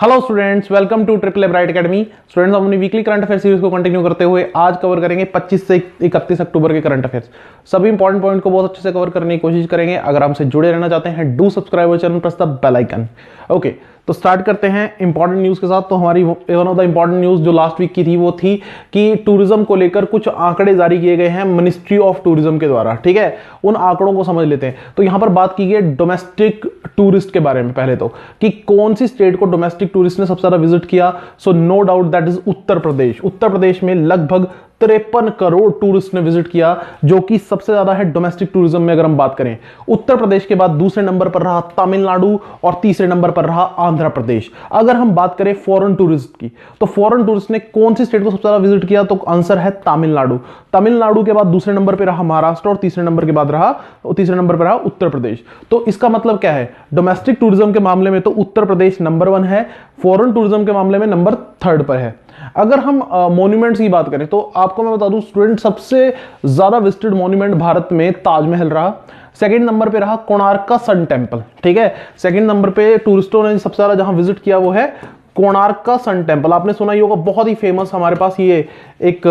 Hello students, welcome to triple A bright academy. Students, हम अपनी weekly current affair series को continue करते हुए आज कवर करेंगे 25 से 31 अक्टूबर के करंट अफेयर्स। सभी इंपॉर्टेंट पॉइंट को बहुत अच्छे से कवर करने की कोशिश करेंगे। अगर हमसे जुड़े रहना चाहते हैं, do subscribe channel, press the bell icon. Okay, तो स्टार्ट करते हैं इंपॉर्टेंट न्यूज के साथ। तो हमारी one of the important news जो लास्ट वीक की थी वो थी कि टूरिज्म को लेकर कुछ आंकड़े जारी किए गए हैं मिनिस्ट्री ऑफ टूरिज्म के द्वारा। ठीक है, उन आंकड़ों को समझ लेते हैं। तो यहां पर बात की गई डोमेस्टिक टूरिस्ट के बारे में पहले तो, कि कौन सी स्टेट को डोमेस्टिक टूरिस्ट ने सबसे ज्यादा विजिट किया। So no doubt that is Uttar Pradesh. Uttar Pradesh में लगभग 53 करोड़ टूरिस्ट ने विजिट किया, जो कि सबसे ज्यादा है डोमेस्टिक टूरिज्म में। अगर हम बात करें, उत्तर प्रदेश के बाद दूसरे नंबर पर रहा तमिलनाडु और तीसरे नंबर पर रहा आंध्र प्रदेश। अगर हम बात करें फॉरेन टूरिस्ट की, तो फॉरेन टूरिस्ट ने कौन सी स्टेट को सबसे ज्यादा विजिट किया, तो आंसर है तमिलनाडु। तमिलनाडु के बाद दूसरे नंबर पर रहा महाराष्ट्र और तीसरे नंबर पर रहा उत्तर प्रदेश। तो इसका मतलब क्या है, डोमेस्टिक टूरिज्म के मामले में तो उत्तर प्रदेश नंबर 1 है, फॉरेन टूरिज्म के मामले में नंबर 3 पर है। अगर हम मॉन्यूमेंट्स की बात करें तो आपको मैं बता दूं स्टूडेंट, सबसे ज्यादा विजिटेड मॉन्यूमेंट भारत में ताजमहल रहा। सेकंड नंबर पे रहा कोणार्क का सन टेंपल। ठीक है, सेकंड नंबर पे टूरिस्टों ने सबसे ज्यादा जहां विजिट किया वो है कोणार्क का सन टेंपल। आपने सुना ही होगा, बहुत ही फेमस हमारे पास ये एक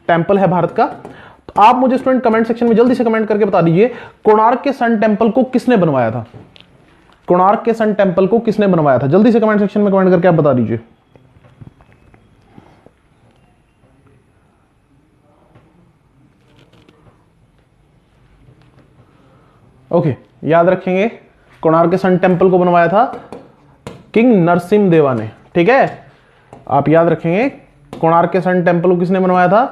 टेंपल है भारत का। तो आप मुझे स्टूडेंट कमेंट सेक्शन में जल्दी से कमेंट करके बता दीजिए, कोणार्क के सन टेंपल को किसने बनवाया था। कोणार्क के सन टेंपल को किसने बनवाया था, जल्दी से कमेंट सेक्शन में कमेंट करके आप बता दीजिए। ओके, याद रखेंगे कोणार्क के सन टेंपल को बनवाया था किंग नरसिम्हा देवा ने। ठीक है, आप याद रखेंगे कोणार्क के सन टेंपल को किसने बनवाया था,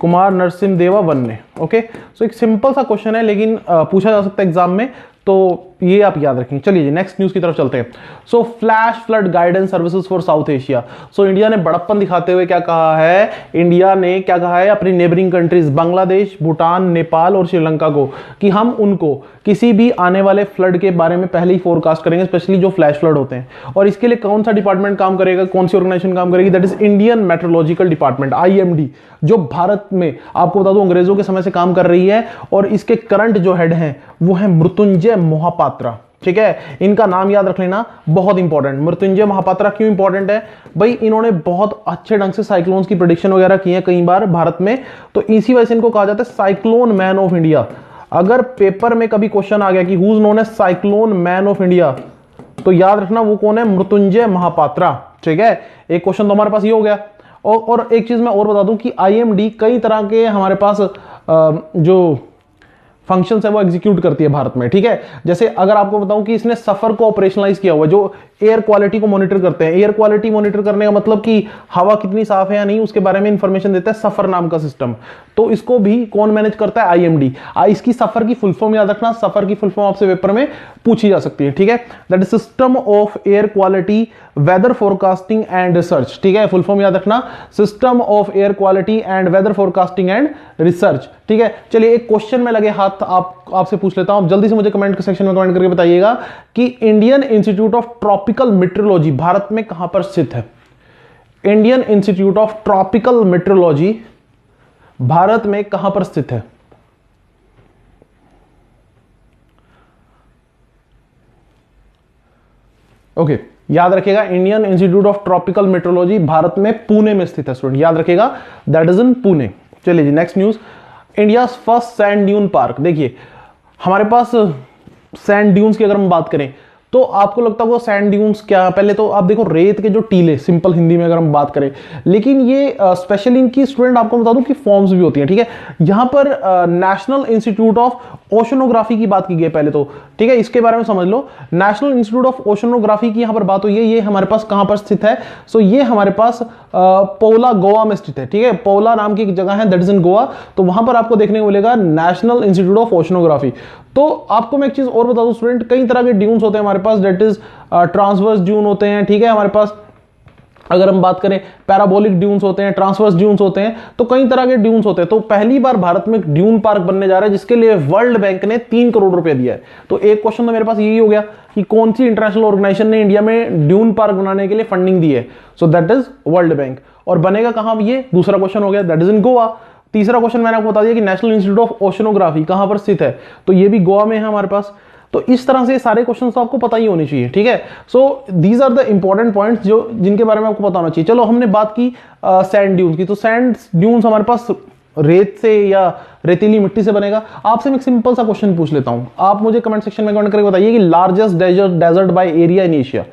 कुमार नरसिम्हा देवा वन ने। ओके, सो एक सिंपल सा क्वेश्चन है, लेकिन पूछा जा सकता है एग्जाम में, तो ये आप याद रखेंगे। चलिए नेक्स्ट न्यूज की तरफ चलते हैं। So flash flood guidance services for South Asia. So India ने बड़प्पन दिखाते हुए क्या कहा है, इंडिया ने क्या कहा है अपनी नेबरिंग कंट्रीज बांग्लादेश, भूटान, नेपाल और श्रीलंका को, कि हम उनको किसी भी आने वाले फ्लड के बारे में पहले ही फोरकास्ट करेंगे, स्पेशली जो फ्लैश फ्लड होते हैं। और इसके लिए कौन सा डिपार्टमेंट काम करेगा, कौन सी ऑर्गेनाइजेशन काम करेगी, that is Indian meteorological department, IMD, जो भारत में आपको बता दूं अंग्रेजों के समय से काम कर रही है। और इसके करंट जो हेड हैं वो है मृत्युंजय मोहापात्रा। ठीक है, इनका नाम याद रख लेना, बहुत इंपॉर्टेंट। मृत्युंजय महापात्रा क्यों इंपॉर्टेंट है भाई, इन्होंने बहुत अच्छे ढंग से साइक्लोन्स की प्रेडिक्शन वगैरह की है कई बार भारत में, तो इसी वजह से इनको कहा जाता है साइक्लोन मैन ऑफ इंडिया। अगर पेपर में कभी क्वेश्चन आ गया कि who is known as cyclone man of India, तो याद रखना वो कौन है, मृत्युंजय महापात्रा। ठीक है, एक क्वेश्चन तो हमारे पास ये हो गया। और एक चीज मैं और बता दूं कि IMD कई तरह के हमारे पास जो फंक्शन है वो एग्जीक्यूट करती है भारत में। ठीक है, जैसे अगर आपको बताऊं कि इसने सफर को ऑपरेशनलाइज किया हुआ है, जो एयर क्वालिटी को मॉनिटर करते हैं। एयर क्वालिटी मॉनिटर करने का मतलब कि हवा कितनी साफ है या नहीं, उसके बारे में इंफॉर्मेशन देता है सफर नाम का सिस्टम। तो इसको भी कौन मैनेज करता है, IMD। इसकी सफर की फुल फॉर्म याद रखना, सफर की फुल फॉर्म आपसे पेपर में पूछी जा सकती है। ठीक है, that is system of air quality weather forecasting and research. ठीक है, फुल फॉर्म याद रखना, system of air quality and weather forecasting and research. ठीक है, चलिए एक क्वेश्चन में लगे हाथ आपसे पूछ लेता हूं, जल्दी से मुझे कमेंट सेक्शन में कमेंट करके बताइएगा कि Indian institute of tropical metrology Bharat में कहां पर स्थित है। Indian institute of tropical metrology Bharat में कहां पर स्थित है। ओके, याद रखिएगा Indian institute of tropical metrology Bharat में पुणे में स्थित है स्टूडेंट, याद रखिएगा, दैट इज इन पुणे। चलिए जी next news, India first sand dune park. देखिए हमारे पास सैंड ड्यून्स की अगर हम बात करें तो आपको लगता होगा सैंड ड्यून्स क्या, पहले तो आप देखो रेत के जो टीले, सिंपल हिंदी में अगर हम बात करें, लेकिन ये स्पेशली इनकी स्टूडेंट आपको बता दूं कि फॉर्म्स भी होती हैं। ठीक है, यहां पर नेशनल इंस्टीट्यूट ऑफ ओशनोग्राफी की बात की गई पहले तो। ठीक है, इसके बारे में समझ लो, नेशनल इंस्टीट्यूट ऑफ ओशनोग्राफी की यहां पर बात हुई है। ये हमारे पास कहां पर स्थित है, सो ये हमारे पास पोला गोवा में स्थित है। ठीक है, पोला नाम की एक जगह है, दैट इज इन गोवा। तो वहां पर आपको देखने को मिलेगा नेशनल इंस्टीट्यूट ऑफ ओशनोग्राफी। तो आपको मैं एक चीज और बता दूं स्टूडेंट, कई तरह के ड्यून्स होते हैं हमारे पास, दैट इज ट्रांसवर्स ड्यून होते हैं। ठीक है, हमारे पास अगर हम बात करें पैराबोलिक ड्यून्स होते हैं, ट्रांसवर्स ड्यून्स होते हैं, तो कई तरह के ड्यून्स होते हैं। तो पहली बार भारत में ड्यून पार्क बनने जा रहा है, जिसके लिए वर्ल्ड बैंक ने 3 करोड़ रुपए दिया है। तो एक क्वेश्चन तो मेरे पास यही हो गया कि कौन सी इंटरनेशनल ऑर्गेनाइजेशन ने इंडिया में ड्यून पार्क बनाने के लिए फंडिंग दी है, सो दैट इज वर्ल्ड बैंक। और बनेगा कहां, ये दूसरा क्वेश्चन हो गया, दैट इज इन गोवा। तीसरा क्वेश्चन मैंने आपको बता दिया कि नेशनल इंस्टीट्यूट ऑफ ओशनोग्राफी कहां पर स्थित है, तो ये भी गोवा में है हमारे पास। तो इस तरह से सारे क्वेश्चन तो आपको पता ही होने चाहिए, ठीक है। So these are the important points जो जिनके बारे में आपको पता होना चाहिए। चलो हमने बात की सैंड ड्यून्स की, तो सैंड ड्यून्स हमारे पास रेत से या रेतीली मिट्टी से बनेगा। आपसे मैं एक सिंपल सा क्वेश्चन पूछ लेता हूं, आप मुझे कमेंट सेक्शन में कमेंट करके बताइए कि largest desert by area in Asia,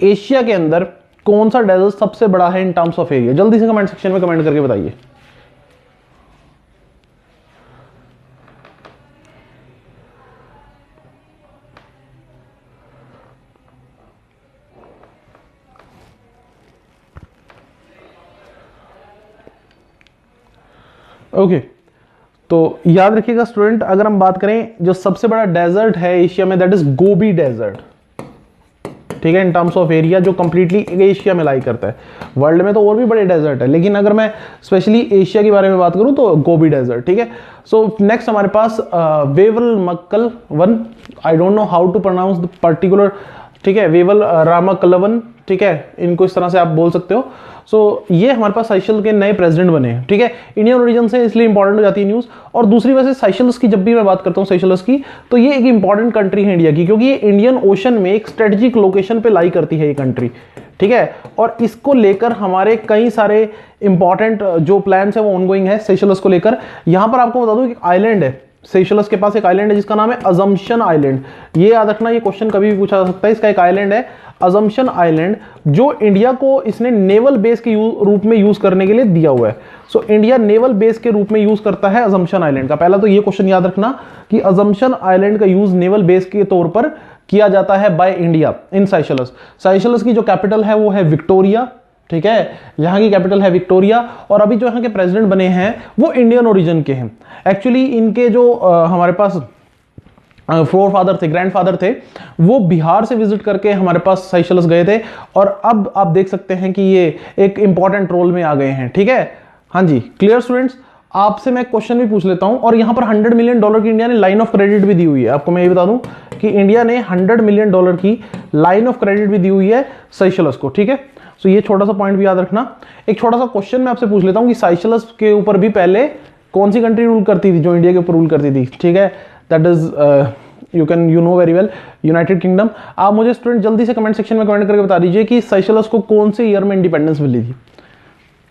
Asia के अंदर कौन सा डेजर्ट सबसे बड़ा है इन टर्म्स ऑफ एरिया? जल्दी से कमेंट सेक्शन में कमेंट करके बताइए। ओके तो याद रखिएगा स्टूडेंट, अगर हम बात करें जो सबसे बड़ा डेजर्ट है एशिया में, दैट इज गोबी डेजर्ट, ठीक है, इन टर्म्स ऑफ एरिया, जो कंप्लीटली एशिया में लाई करता है। वर्ल्ड में तो और भी बड़े डेजर्ट है, लेकिन अगर मैं स्पेशली एशिया के बारे में बात करूं तो गोबी डेजर्ट, ठीक है। सो नेक्स्ट हमारे पास वेवल मक्कल one, I don't know how to pronounce the particular, ठीक है, वेवल रामकलवन, ठीक है, इनको इस तरह से आप बोल सकते हो। सो ये हमारे पास साइशल के नए प्रेसिडेंट बने हैं, ठीक है, इंडियन ओरिजिन से, इसलिए इंपॉर्टेंट हो जाती है न्यूज। और दूसरी वजह साइशल्स की, जब भी मैं बात करता हूँ साइशल्स की, तो ये एक इंपॉर्टेंट कंट्री है इंडिया की, क्योंकि ये इंडियन ओशन में एक स्ट्रेटेजिक लोकेशन पे लाई करती है ये कंट्री, ठीक है। और इसको लेकर हमारे कई सारे इंपॉर्टेंट जो प्लान्स है वो ऑनगोइंग है सेशल्स को लेकर। यहां पर आपको बता दूं कि आइलैंड है, सेशल्स के पास एक आइलैंड है जिसका नाम है अजम्पशन आइलैंड। ये याद रखना, ये क्वेश्चन कभी भी पूछा जा सकता है। इसका एक आइलैंड है अजम्पशन आइलैंड, जो इंडिया को इसने नेवल बेस के रूप में यूज करने के लिए दिया हुआ है। सो इंडिया नेवल बेस के रूप में यूज करता है अजम्पशन आइलैंड का। पहला तो ये क्वेश्चन याद रखना कि अजम्पशन आइलैंड का यूज नेवल बेस के तौर पर किया जाता है बाय इंडिया इन साइशल्स। साइशल्स की जो कैपिटल है वो है विक्टोरिया, ठीक है, यहाँ की कैपिटल है विक्टोरिया। और अभी जो यहाँ के प्रेसिडेंट बने हैं वो इंडियन ओरिजिन के हैं। एक्चुअली इनके जो हमारे पास फोर फादर थे, ग्रैंडफादर थे, वो बिहार से विजिट करके हमारे पास साइशल्स गए थे, और अब आप देख सकते हैं कि ये एक इंपॉर्टेंट रोल में आ गए हैं, ठीक है। हाँ जी, क्लियर स्टूडेंट्स। आपसे मैं क्वेश्चन भी पूछ लेता हूं, और यहां पर $100 मिलियन की इंडिया ने लाइन ऑफ क्रेडिट भी दी हुई है। आपको मैं ये बता दूं कि इंडिया ने $100 मिलियन की लाइन ऑफ क्रेडिट भी दी हुई है साइशल्स को, ठीक है। सो ये छोटा सा पॉइंट भी याद रखना। एक छोटा सा क्वेश्चन मैं आपसे पूछ लेता हूं कि साइशल्स के ऊपर भी पहले कौन सी कंट्री रूल करती थी जो इंडिया के ऊपर रूल करती थी, ठीक है, that is you know very well, United kingdom. आप मुझे स्टूडेंट जल्दी से कमेंट सेक्शन में कमेंट करके बता दीजिए कि साइशल्स को कौन से ईयर में इंडिपेंडेंस मिली थी।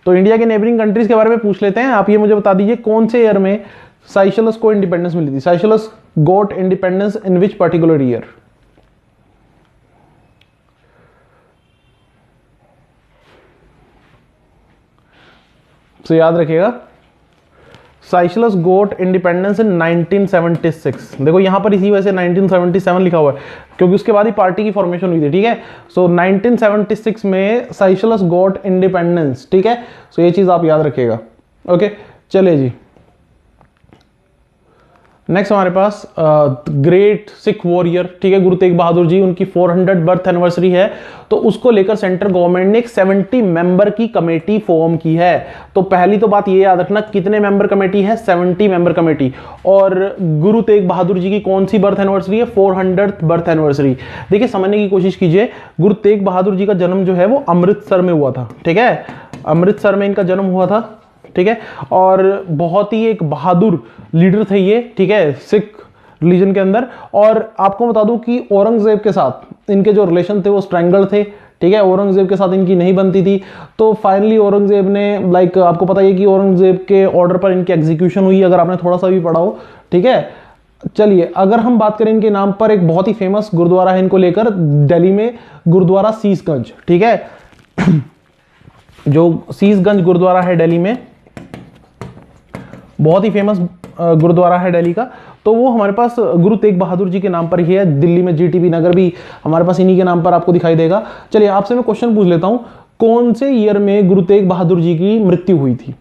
तो इंडिया के नेबरिंग कंट्रीज के बारे में पूछ लेते हैं। आप ये मुझे बता दीजिए कौन से ईयर में साइशल्स को इंडिपेंडेंस मिली थी। Seychelles got independence in which particular year? तो याद रखिएगा, साइशल्स गोट इंडिपेंडेंस इन 1976। देखो यहां पर इसी वजह से 1977 लिखा हुआ है, क्योंकि उसके बाद ही पार्टी की फॉर्मेशन हुई थी, ठीक है। सो 1976 में साइशल्स गोट इंडिपेंडेंस, ठीक है। सो ये चीज आप याद रखिएगा। ओके, चलिए जी, नेक्स्ट हमारे पास ग्रेट सिख वॉरियर, ठीक है, गुरु तेग बहादुर जी, उनकी 400 बर्थ एनिवर्सरी है, तो उसको लेकर सेंट्रल गवर्नमेंट ने एक 70 मेंबर की कमेटी फॉर्म की है। तो पहली तो बात ये याद रखना, कितने मेंबर कमेटी है? 70 मेंबर कमेटी। और गुरु तेग बहादुर जी की कौन सी बर्थ एनिवर्सरी है? 400th birth anniversary. देखिए समझने की कोशिश कीजिए, गुरु तेग बहादुर जी का जन्म जो है वो अमृतसर में हुआ था, ठीक है, अमृतसर में इनका जन्म हुआ था, ठीक है। और बहुत ही एक बहादुर लीडर थे ये, ठीक है, सिख रिलीजन के अंदर। और आपको बता दूं कि औरंगजेब के साथ इनके जो रिलेशन थे वो स्ट्रैंगल थे, ठीक है, औरंगजेब के साथ इनकी नहीं बनती थी। तो फाइनली औरंगजेब ने, लाइक आपको पता है कि औरंगजेब के ऑर्डर पर इनकी एग्जीक्यूशन हुई, अगर आपने थोड़ा सा भी पढ़ा हो, ठीक है। चलिए अगर हम बात करें इनके नाम पर, एक बहुत ही फेमस गुरुद्वारा है इनको लेकर दिल्ली में, गुरुद्वारा शीशगंज, ठीक है। जो शीशगंज गुरुद्वारा है दिल्ली में, बहुत ही फेमस गुरुद्वारा है दिल्ली का, तो वो हमारे पास गुरु तेग बहादुर जी के नाम पर ही है। दिल्ली में जीटीबी नगर भी हमारे पास इन्हीं के नाम पर आपको दिखाई देगा। चलिए आपसे मैं क्वेश्चन पूछ लेता हूं, कौन से ईयर में गुरु तेग बहादुर जी की मृत्यु हुई थी?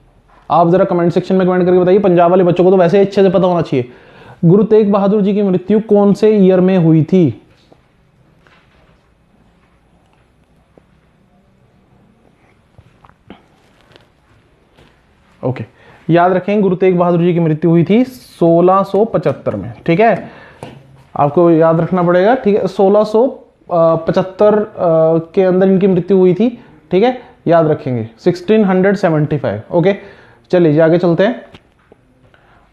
आप जरा कमेंट सेक्शन में कमेंट करके बताइए। पंजाब वाले बच्चों को तो वैसे अच्छे से पता होना चाहिए, गुरु तेग बहादुर जी की मृत्यु कौन से ईयर में हुई थी? ओके, याद रखें गुरु तेग बहादुर जी की मृत्यु हुई थी 1675 में, ठीक है, आपको याद रखना पड़ेगा, ठीक है। 1675 के अंदर इनकी मृत्यु हुई थी, ठीक है, याद रखेंगे 1675। ओके, चलिए आगे चलते हैं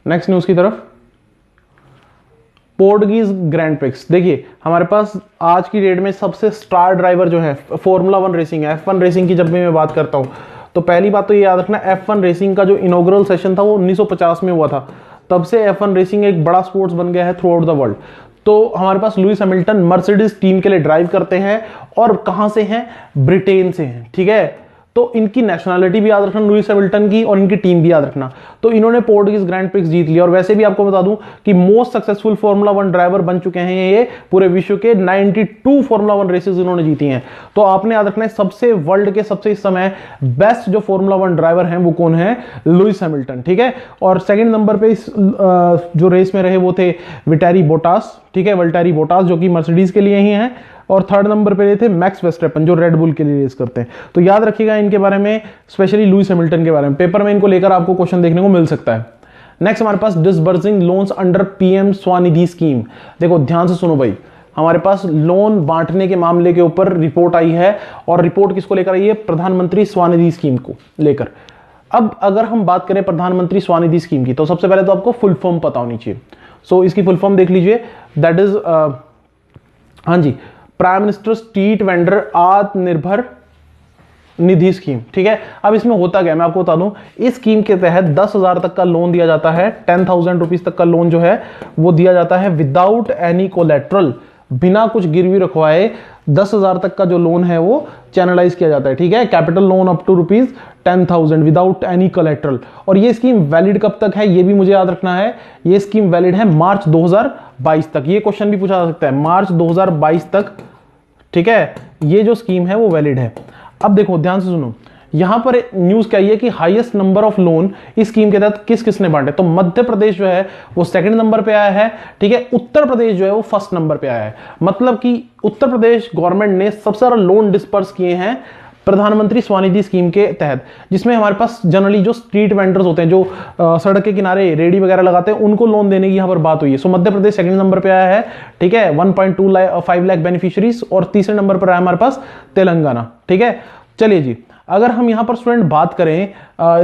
नेक्स्ट न्यूज की तरफ। Portuguese grand prix. देखिए हमारे पास आज की डेट में सबसे स्टार ड्राइवर जो है फॉर्मूला 1 रेसिंग है, F1 रेसिंग की जब भी मैं बात करता हूं तो पहली बात तो ये याद रखना, F1 रेसिंग का जो इनॉग्रल सेशन था वो 1950 में हुआ था। तब से F1 रेसिंग एक बड़ा स्पोर्ट्स बन गया है थ्रू आउट द वर्ल्ड। तो हमारे पास लुइस हैमिल्टन मर्सिडीज टीम के लिए ड्राइव करते हैं और कहां से हैं, ब्रिटेन से हैं, ठीक है। तो इनकी नेशनलिटी भी याद रखना लुइस हैमिल्टन की, और इनकी टीम भी याद रखना। तो इन्होंने पोर्टुगीज ग्रैंड प्रिक्स जीत लिया। और वैसे भी आपको बता दूं कि मोस्ट सक्सेसफुल फार्मूला 1 ड्राइवर बन चुके हैं ये पूरे विश्व के। 92 फार्मूला 1 रेसेस इन्होंने जीती हैं। तो आपने याद रखना है सबसे वर्ल्ड के सबसे इस समय बेस्ट जो फार्मूला 1 ड्राइवर हैं वो कौन है, लुइस हैमिल्टन, ठीक है। और सेकंड नंबर पे इस जो रेस में रहे वो थे विल्टेरी बोटास, ठीक है, विल्टेरी बोटास जो कि मर्सिडीज के लिए ही हैं। और थर्ड नंबर पे थे मैक्स वेस्टरपेन जो रेड बुल के लिए रेस करते हैं। तो याद रखिएगा इनके बारे में, स्पेशली लुइस हैमिल्टन के बारे में, पेपर में इनको लेकर आपको क्वेश्चन देखने को मिल सकता है। नेक्स्ट हमारे पास disbursing loans under PM Svanidhi scheme. देखो ध्यान से सुनो भाई, हमारे पास लोन बांटने के मामले के ऊपर रिपोर्ट आई है, और रिपोर्ट किसको लेकर आई है, प्रधानमंत्री स्वनिधि स्कीम को लेकर। अब अगर हम बात करें प्रधानमंत्री स्वनिधि स्कीम की, तो सबसे पहले तो आपको फुल फॉर्म पता होनी चाहिए। सो इसकी फुल फॉर्म देख लीजिए, दैट इज हाँ जी, prime minister street vendor Atmanirbhar Nidhi scheme, ठीक है। अब इसमें होता क्या है मैं आपको बता दूं, इस स्कीम के तहत 10,000 तक का लोन दिया जाता है, 10,000 रुपीज तक का लोन जो है वो दिया जाता है विदाउट एनी कोलेट्रल, बिना कुछ गिरवी रखवाए 10,000 तक का जो लोन है वो चैनलाइज किया जाता है, ठीक है। Capital loan up to ₹10,000 without any collateral. और ये स्कीम वैलिड कब तक है ये भी मुझे याद रखना है, ये स्कीम वैलिड है मार्च 2022 तक। ये क्वेश्चन भी पूछा जा सकता है, मार्च 2022 तक, ठीक है, ये जो स्कीम है वो वैलिड है। अब देखो ध्यान से सुनो, यहां पर न्यूज क्या है कि हाईएस्ट नंबर ऑफ लोन इस स्कीम के तहत किस किसने बांटे। तो मध्य प्रदेश जो है वो सेकंड नंबर पे आया है, ठीक है। उत्तर प्रदेश जो है वो फर्स्ट नंबर पे आया है। मतलब कि उत्तर प्रदेश गवर्नमेंट ने सबसे ज्यादा लोन डिस्पर्स किए हैं प्रधानमंत्री स्वनिधि स्कीम के तहत, जिसमें हमारे पास जनरली जो स्ट्रीट वेंडर्स होते हैं, जो सड़क के किनारे रेडी वगैरह लगाते हैं, उनको लोन देने की यहां पर बात हुई है। सो मध्य प्रदेश सेकंड नंबर पे आया है, ठीक है, 1.25 लाख बेनिफिशियरीज। और तीसरे नंबर पर आया हमारे पास तेलंगाना, ठीक है। चलिए जी, अगर हम यहां पर स्टूडेंट बात करें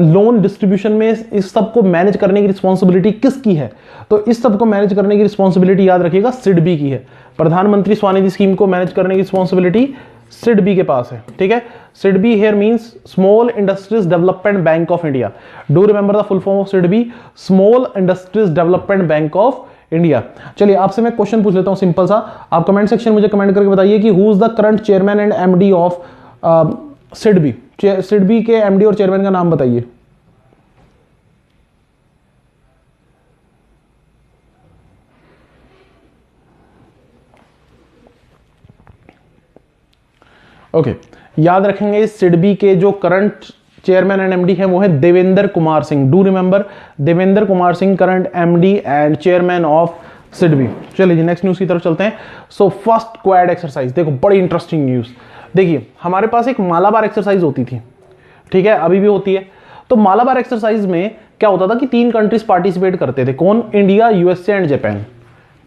लोन डिस्ट्रीब्यूशन में इस सब को मैनेज करने की रिस्पॉन्सिबिलिटी किसकी है, तो इस सब को मैनेज करने की रिस्पॉन्सिबिलिटी याद रखिएगा सिडबी की है। प्रधानमंत्री स्वनिधि स्कीम को मैनेज करने की रिस्पॉन्सिबिलिटी सिडबी के पास है, ठीक है। SIDBI here means small industries development bank of India. Do remember the full form of SIDBI, small industries development bank of India. चलिए आपसे मैं क्वेश्चन पूछ लेता हूं सिंपल सा, आप कमेंट सेक्शन मुझे कमेंट करके बताइए कि who is the current chairman and MD of SIDBI. SIDBI के एमडी और चेयरमैन का नाम बताइए। ओके, याद रखेंगे सिडबी के जो करंट चेयरमैन एंड एमडी है वो है Devendra Kumar Singh. Do remember Devendra Kumar Singh current MD and chairman of SIDBI. चलिए जी नेक्स्ट न्यूज की तरफ चलते हैं। सो फर्स्ट क्वाड एक्सरसाइज, देखो बड़ी इंटरेस्टिंग न्यूज। देखिए हमारे पास एक मालाबार एक्सरसाइज होती थी, ठीक है, अभी भी होती है। तो मालाबार एक्सरसाइज में क्या होता था कि 3 कंट्रीज पार्टिसिपेट करते थे, कौन, इंडिया, यूएसए एंड जापान,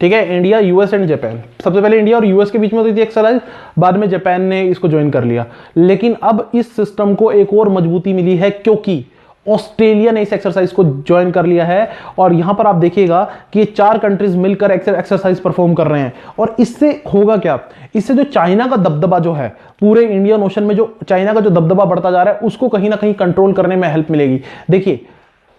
ठीक है। India, US and Japan. सबसे पहले इंडिया और यूएस के बीच में होती थी एक्सरसाइज, बाद में जापान ने इसको ज्वाइन कर लिया। लेकिन अब इस सिस्टम को एक और मजबूती मिली है क्योंकि ऑस्ट्रेलिया ने इस एक्सरसाइज को ज्वाइन कर लिया है। और यहां पर आप देखिएगा कि ये 4 कंट्रीज मिलकर एक्सरसाइज परफॉर्म कर रहे हैं। और इससे होगा क्या, इससे जो चाइना का दबदबा जो है पूरे इंडियन ओशन में, जो चाइना का जो दबदबा बढ़ता जा रहा है उसको कहीं ना कहीं कंट्रोल करने में हेल्प मिलेगी। देखिए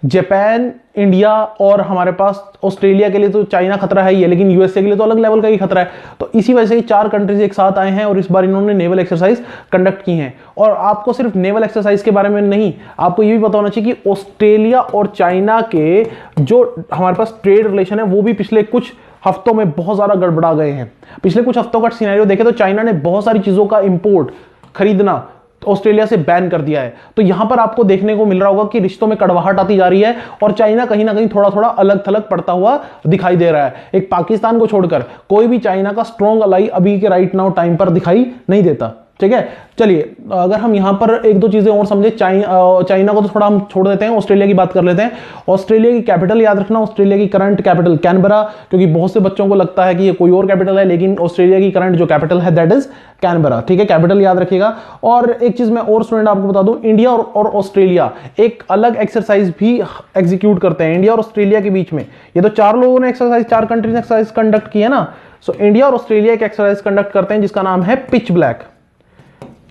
जापान, इंडिया और हमारे पास ऑस्ट्रेलिया के लिए तो चाइना खतरा है ही है, लेकिन यूएसए के लिए तो अलग लेवल का ही खतरा है। तो इसी वजह से ये 4 कंट्रीज एक साथ आए हैं और इस बार इन्होंने नेवल एक्सरसाइज कंडक्ट की हैं। और आपको सिर्फ नेवल एक्सरसाइज के बारे में नहीं, आपको ये भी पता होना चाहिए कि ऑस्ट्रेलिया और चाइना के जो हमारे पास ट्रेड रिलेशन है वो भी पिछले कुछ हफ्तों में बहुत ज्यादा गड़बड़ा गए हैं। पिछले कुछ हफ्तों का सिनेरियो देखे तो चाइना ने बहुत सारी चीजों का इंपोर्ट खरीदना ऑस्ट्रेलिया से बैन कर दिया है। तो यहां पर आपको देखने को मिल रहा होगा कि रिश्तों में कड़वाहट आती जा रही है और चाइना कहीं ना कहीं थोड़ा थोड़ा अलग थलग पड़ता हुआ दिखाई दे रहा है। एक पाकिस्तान को छोड़कर कोई भी चाइना का स्ट्रॉन्ग अलाई अभी के राइट नाउ टाइम पर दिखाई नहीं देता, ठीक है। चलिए अगर हम यहाँ पर एक दो चीजें और समझे, चाइना को तो थोड़ा हम छोड़ देते हैं, ऑस्ट्रेलिया की बात कर लेते हैं। ऑस्ट्रेलिया की कैपिटल याद रखना, ऑस्ट्रेलिया की करंट कैपिटल कैनबरा, क्योंकि बहुत से बच्चों को लगता है कि ये कोई और कैपिटल है, लेकिन ऑस्ट्रेलिया की करंट जो कैपिटल है दैट इज कैनबरा, ठीक है। कैपिटल याद रखिएगा। और एक चीज मैं और स्टूडेंट आपको बता दूं, इंडिया और ऑस्ट्रेलिया एक अलग एक्सरसाइज भी एग्जीक्यूट करते हैं इंडिया और ऑस्ट्रेलिया के बीच में। ये तो चार लोगों ने एक्सरसाइज, चार कंट्रीज ने एक्सरसाइज कंडक्ट की है ना। सो इंडिया और ऑस्ट्रेलिया एक एक्सरसाइज कंडक्ट करते हैं जिसका नाम है पिच ब्लैक।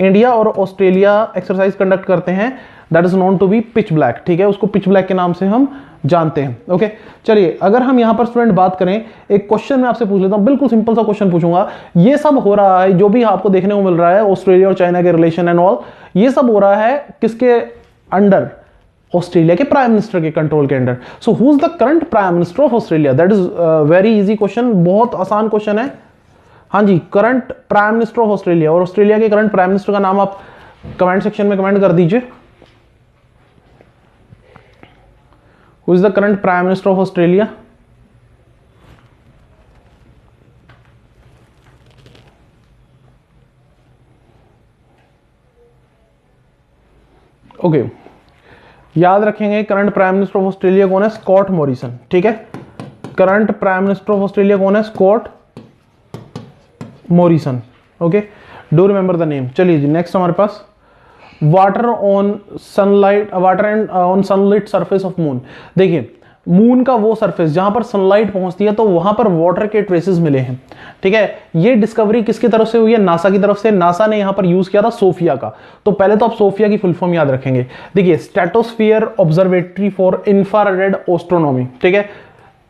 इंडिया और ऑस्ट्रेलिया एक्सरसाइज कंडक्ट करते हैं that is known to be pitch black, ठीक है। उसको पिच ब्लैक के नाम से हम जानते हैं। ओके चलिए अगर हम यहां पर स्टूडेंट बात करें, एक क्वेश्चन मैं आपसे पूछ लेता हूं, बिल्कुल सिंपल सा क्वेश्चन पूछूंगा। ये सब हो रहा है जो भी आपको देखने को मिल रहा है ऑस्ट्रेलिया और चाइना के रिलेशन एंड ऑल, ये सब हो रहा है किसके अंडर? ऑस्ट्रेलिया के प्राइम मिनिस्टर के कंट्रोल के under. So who is the current prime minister of Australia? That is very easy question, बहुत आसान क्वेश्चन है। हाँ जी, current prime minister of Australia, और ऑस्ट्रेलिया के करंट प्राइम मिनिस्टर का नाम आप कमेंट सेक्शन में कमेंट कर दीजिए। Who is the current prime minister of Australia? Okay याद रखेंगे current prime minister of Australia कौन है? स्कॉट मॉरिसन, ठीक है। Current prime minister of Australia कौन है? Scott Morrison, okay, do remember the name. चलिए जी नेक्स्ट हमारे पास water on sunlight, water and on sunlight surface of moon. देखिए मून का वो सरफेस जहां पर सनलाइट पहुंचती है तो वहां पर वाटर के ट्रेसेस मिले हैं, ठीक है। ये डिस्कवरी किसकी तरफ से हुई है? नासा की तरफ से। नासा ने यहां पर यूज किया था सोफिया का। तो पहले तो आप सोफिया की फुल फॉर्म याद रखेंगे। देखिए stratosphere observatory for infrared astronomy, ठीक है,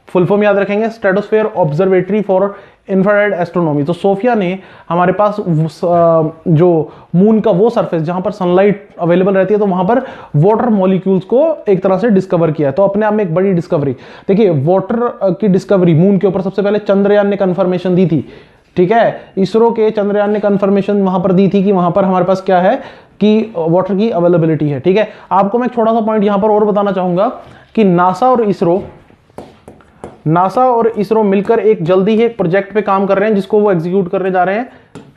फुल फॉर्म याद रखेंगे, stratosphere observatory for infrared astronomy. तो सोफिया ने हमारे पास जो मून का वो सरफेस जहां पर सनलाइट अवेलेबल रहती है तो वहां पर वाटर मॉलिक्यूल्स को एक तरह से डिस्कवर किया है। तो अपने आप में एक बड़ी डिस्कवरी। देखिए वाटर की डिस्कवरी मून के ऊपर सबसे पहले चंद्रयान ने कंफर्मेशन दी थी, ठीक है। इसरो के चंद्रयान ने कंफर्मेशन वहां पर दी थी कि वहां पर हमारे पास क्या है कि वाटर की अवेलेबिलिटी है, ठीक है। आपको मैं एक छोटा सा पॉइंट यहां पर और बताना चाहूंगा कि नासा और इसरो मिलकर एक जल्दी ही एक प्रोजेक्ट पे काम कर रहे हैं जिसको वो एग्जीक्यूट करने जा रहे हैं,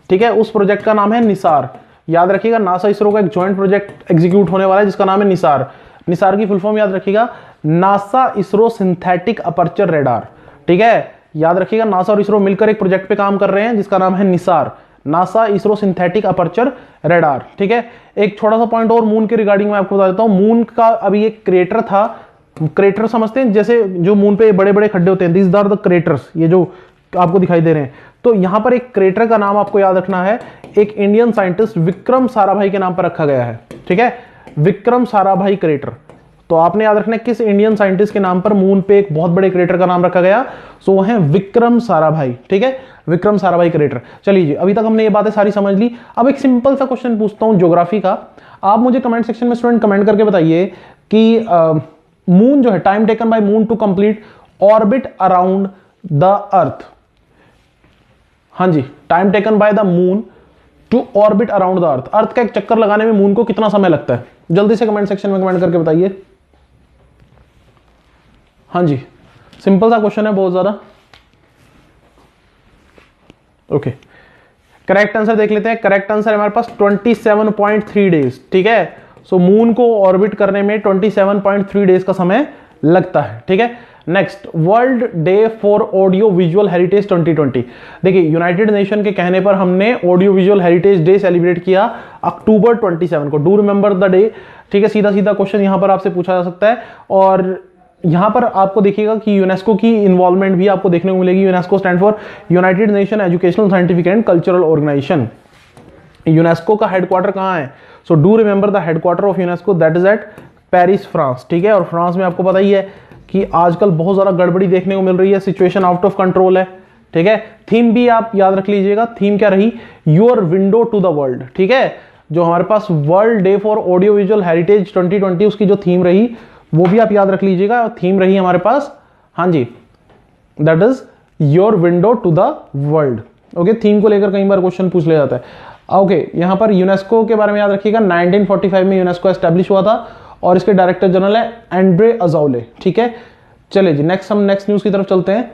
ठीक है। उस प्रोजेक्ट का नाम है निसार। याद रखिएगा नासा इसरो का एक जॉइंट प्रोजेक्ट एग्जीक्यूट होने वाला है जिसका नाम है निसार। निसार की फुल फॉर्म याद रखिएगा, NASA ISRO synthetic aperture radar, ठीक है। याद रखिएगा नासा और इसरो मिलकर एक प्रोजेक्ट पे काम कर रहे हैं जिसका नाम है Nisar, NASA ISRO synthetic aperture radar, ठीक है। एक छोटा सा पॉइंट और मून के रिगार्डिंग मैं आपको बता देता हूं। मून का अभी एक क्रेटर था, क्रेटर समझते हैं जैसे जो मून पे बड़े बड़े खड्डे होते हैं, दीज आर द क्रेटर्स, ये जो आपको दिखाई दे रहे हैं। तो यहां पर एक क्रेटर का नाम आपको याद रखना है, एक इंडियन साइंटिस्ट विक्रम साराभाई के नाम पर रखा गया है, ठीक है, विक्रम साराभाई क्रेटर। तो आपने याद रखना है किस इंडियन साइंटिस्ट के नाम पर मून पे एक बहुत बड़े क्रेटर का नाम रखा गया। सो वो है विक्रम साराभाई, ठीक है, विक्रम साराभाई क्रेटर। चलिए जी अभी तक हमने ये बातें सारी समझ ली। अब एक सिंपल सा क्वेश्चन पूछता हूं ज्योग्राफी का। आप मुझे कमेंट सेक्शन में स्टूडेंट कमेंट करके बताइए कि मून जो है, time taken by moon to complete orbit around the earth. हाँ जी, time taken by the moon to orbit around the earth. Earth का एक चक्कर लगाने में मून को कितना समय लगता है? जल्दी से कमेंट सेक्शन में कमेंट करके बताइए। हाँ जी, सिंपल सा क्वेश्चन है बहुत ज्यादा। ओके करेक्ट आंसर देख लेते हैं। करेक्ट आंसर हमारे पास 27.3 डेज, ठीक है। सो मून को ऑर्बिट करने में 27.3 डेज का समय लगता है, ठीक है। Next, world day for audio visual heritage 2020। देखिए यूनाइटेड नेशन के कहने पर हमने audio visual heritage day celebrate किया अक्टूबर 27 को। डू रिमेंबर द डे, ठीक है। सीधा सीधा क्वेश्चन यहां पर आपसे पूछा जा सकता है। और यहां पर आपको देखिएगा कि यूनेस्को की इन्वॉल्वमेंट भी आपको देखने को मिलेगी। UNESCO stand for united nation educational scientific and cultural organization. UNESCO का हेडक्वार्टर कहां है? So do remember the headquarter of UNESCO, that is at Paris, France, ठीक है। और फ्रांस में आपको पता ही है कि आजकल बहुत ज्यादा गड़बड़ी देखने को मिल रही है, सिचुएशन आउट ऑफ कंट्रोल है, ठीक है। थीम भी आप याद रख लीजिएगा, थीम क्या रही? Your window to the world, ठीक है। जो हमारे पास world day for audio visual heritage 2020 उसकी जो थीम रही वो भी आप याद रख लीजिएगा। थीम रही हमारे पास, हाँ जी, that is your window to the world, okay. Theme को लेकर कई बार क्वेश्चन पूछ लिया जाता है। ओके यहां पर यूनेस्को के बारे में याद रखिएगा, 1945 में यूनेस्को एस्टेब्लिश हुआ था और इसके डायरेक्टर जनरल है एंड्रे अजौले, ठीक है। चलिए जी नेक्स्ट हम नेक्स्ट न्यूज की तरफ चलते हैं।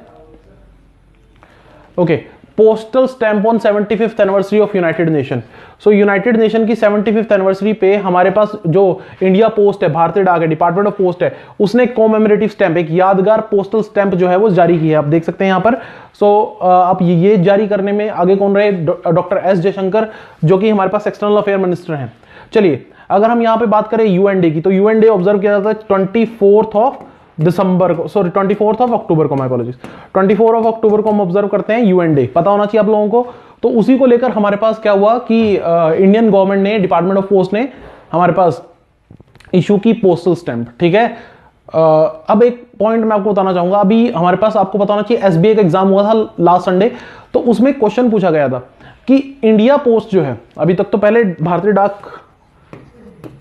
Okay postal stamp on 75th anniversary of United nation. So United nation की 75th एनिवर्सरी पे हमारे पास जो इंडिया पोस्ट है, भारतीय डाक है, डिपार्टमेंट ऑफ पोस्ट है, उसने कॉमेमोरेटिव स्टैंप, एक यादगार पोस्टल स्टैंप जो है वो जारी की है। आप देख सकते हैं यहां पर। सो आप ये जारी करने में आगे कौन रहे? डॉक्टर एस जयशंकर, जो कि हमारे पास एक्सटर्नल अफेयर मिनिस्टर हैं। चलिए, अगर हम यहां पे बात करें यूएन डे की, तो यूएन डे ऑब्जर्व किया जाता है 24 ऑफ दिसंबर को, सॉरी 24 ऑफ अक्टूबर को, माय अपॉलॉजीज, 24 ऑफ अक्टूबर को हम ऑब्जर्व करते हैं यूएन डे। पता होना चाहिए आप लोगों को। तो उसी को लेकर हमारे पास क्या हुआ कि इंडियन गवर्नमेंट ने, डिपार्टमेंट ऑफ पोस्ट ने हमारे पास इशू की पोस्टल स्टैंप। ठीक है। अब एक पॉइंट मैं आपको बताना चाहूंगा। अभी हमारे पास, आपको बताना चाहिए, एसबीआई का एग्जाम हुआ था लास्ट संडे, तो उसमें क्वेश्चन पूछा गया था कि इंडिया पोस्ट जो है, अभी तक तो पहले भारतीय डाक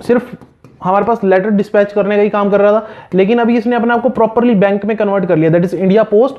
सिर्फ हमारे पास लेटर डिस्पैच करने का ही काम कर रहा था, लेकिन अभी इसने अपने आप को प्रॉपरली बैंक में कन्वर्ट कर लिया, that is India post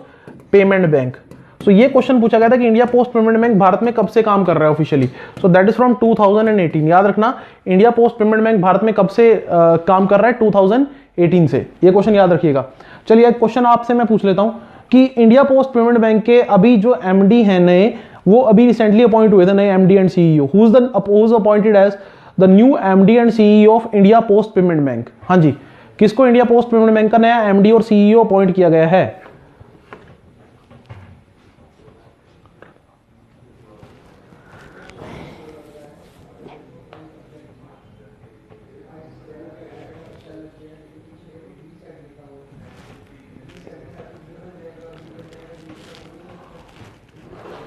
payment bank. So ये क्वेश्चन पूछा गया था कि India post payment bank Bharat में कब से काम कर रहा है officially. So that is from 2018। याद रखना, India post payment bank Bharat में कब से काम कर रहा है? 2018 से। ये क्वेश्चन याद रखिएगा। चलिए, एक क्वेश्चन आपसे मैं पूछ लेता हूं कि इंडिया पोस्ट पेमेंट बैंक के अभी जो एमडी है नए, वो अभी रिसेंटली अपॉइंट हुए थे, नए MD and CEO. Who is appointed as the new MD and CEO of India post payment bank? हाँ जी, किसको इंडिया पोस्ट पेमेंट बैंक का नया एमडी और सीईओ अपॉइंट किया गया है?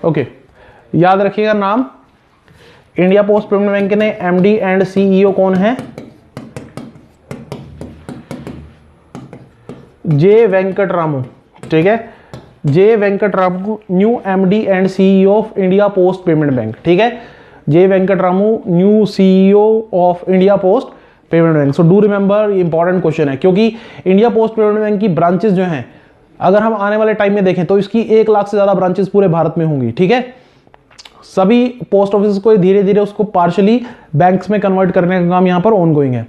ओके, याद रखिएगा नाम। इंडिया पोस्ट पेमेंट बैंक के ने एमडी एंड सीईओ कौन है? जे वेंकट रामू। ठीक है, J Venkat Ramu, new MD and CEO of India post payment bank. ठीक है, J Venkat Ramu, new CEO of India post payment bank. So do remember, important question है, क्योंकि इंडिया पोस्ट पेमेंट बैंक की branches जो हैं, अगर हम आने वाले टाइम में देखें तो इसकी 1 लाख से ज्यादा ब्रांचेस पूरे भारत में होंगी। ठीक है, सभी पोस्ट ऑफिस को धीरे धीरे उसको पार्शली बैंक्स में कन्वर्ट करने का काम यहां पर ऑनगोइंग है।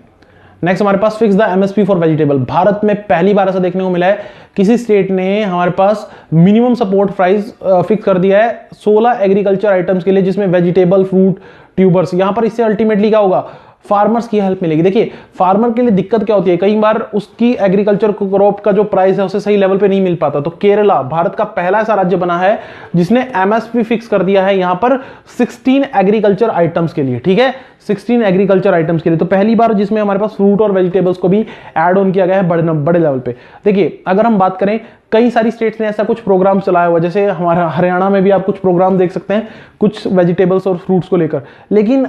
नेक्स्ट हमारे पास fix the MSP for vegetable. Bharat में पहली बार ऐसा देखने को मिला है, किसी स्टेट ने हमारे पास मिनिमम सपोर्ट प्राइस फिक्स कर दिया है 16 एग्रीकल्चर आइटम्स के लिए, जिसमें वेजिटेबल, फ्रूट, ट्यूबर्स। यहां पर इससे अल्टीमेटली क्या होगा? फार्मर्स की हेल्प मिलेगी। देखिए, फार्मर के लिए दिक्कत क्या होती है, कई बार उसकी एग्रीकल्चर क्रॉप का जो प्राइस है उसे सही लेवल पे नहीं मिल पाता। तो केरला भारत का पहला ऐसा राज्य बना है जिसने एमएसपी फिक्स कर दिया है यहां पर 16 एग्रीकल्चर आइटम्स के लिए। ठीक है, 16 एग्रीकल्चर आइटम्स के लिए। तो पहली बार जिसमें हमारे पास फ्रूट और वेजिटेबल्स को भी ऐड ऑन किया गया है बड़े लेवल पे। देखिए, अगर हम बात करें, कई सारी स्टेट्स ने ऐसा कुछ प्रोग्राम चलाया हुआ, जैसे हमारा हरियाणा में भी आप कुछ प्रोग्राम देख सकते हैं कुछ वेजिटेबल्स और फ्रूट्स को लेकर, लेकिन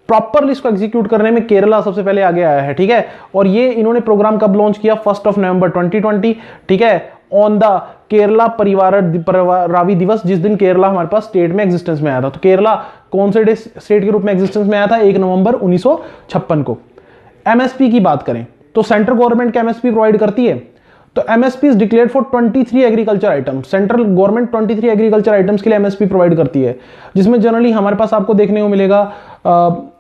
प्रॉपरली इसको एग्जीक्यूट करने में केरला सबसे पहले आगे आया है। ठीक है, और ये इन्होंने प्रोग्राम कब लॉन्च किया? 1 नवंबर 2020। ठीक है, ऑन द केरला परिवारावी दिवस, जिस दिन केरला हमारे पास स्टेट में एग्जिस्टेंस में आया था। तो केरला कौन से स्टेट के रूप में एग्जिस्टेंस में आया था? 1 नवंबर 1956 को। एमएसपी की बात करें तो सेंट्रल गवर्नमेंट क्या एमएसपी प्रोवाइड करती है? तो MSP is declared for 23 agriculture item. Central government 23 agriculture items के लिए एमएसपी प्रोवाइड करती है, जिसमें जनरली हमारे पास आपको देखने को मिलेगा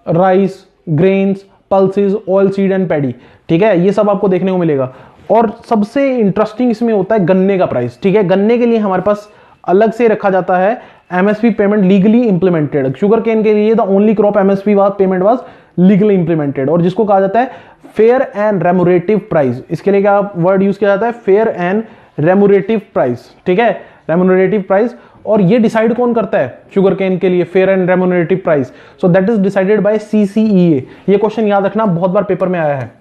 rice, grains, pulses, oil seed and paddy. ठीक है, ये सब आपको देखने को मिलेगा। और सबसे इंटरेस्टिंग इसमें होता है गन्ने का प्राइस। ठीक है, गन्ने के लिए हमारे पास अलग से रखा जाता है MSP payment legally implemented. Sugar cane के लिए the only crop MSP payment was legally implemented, और जिसको कहा जाता है फेयर एंड रेमुरेटिव प्राइस। इसके लिए क्या वर्ड यूज किया जाता है? Fair and remunerative price. ठीक है, रेमुनेरेटिव प्राइस। और ये डिसाइड कौन करता है शुगर केन के लिए fair and remunerative price? So that is decided by CCEA. ये क्वेश्चन याद रखना, बहुत बार पेपर में आया है।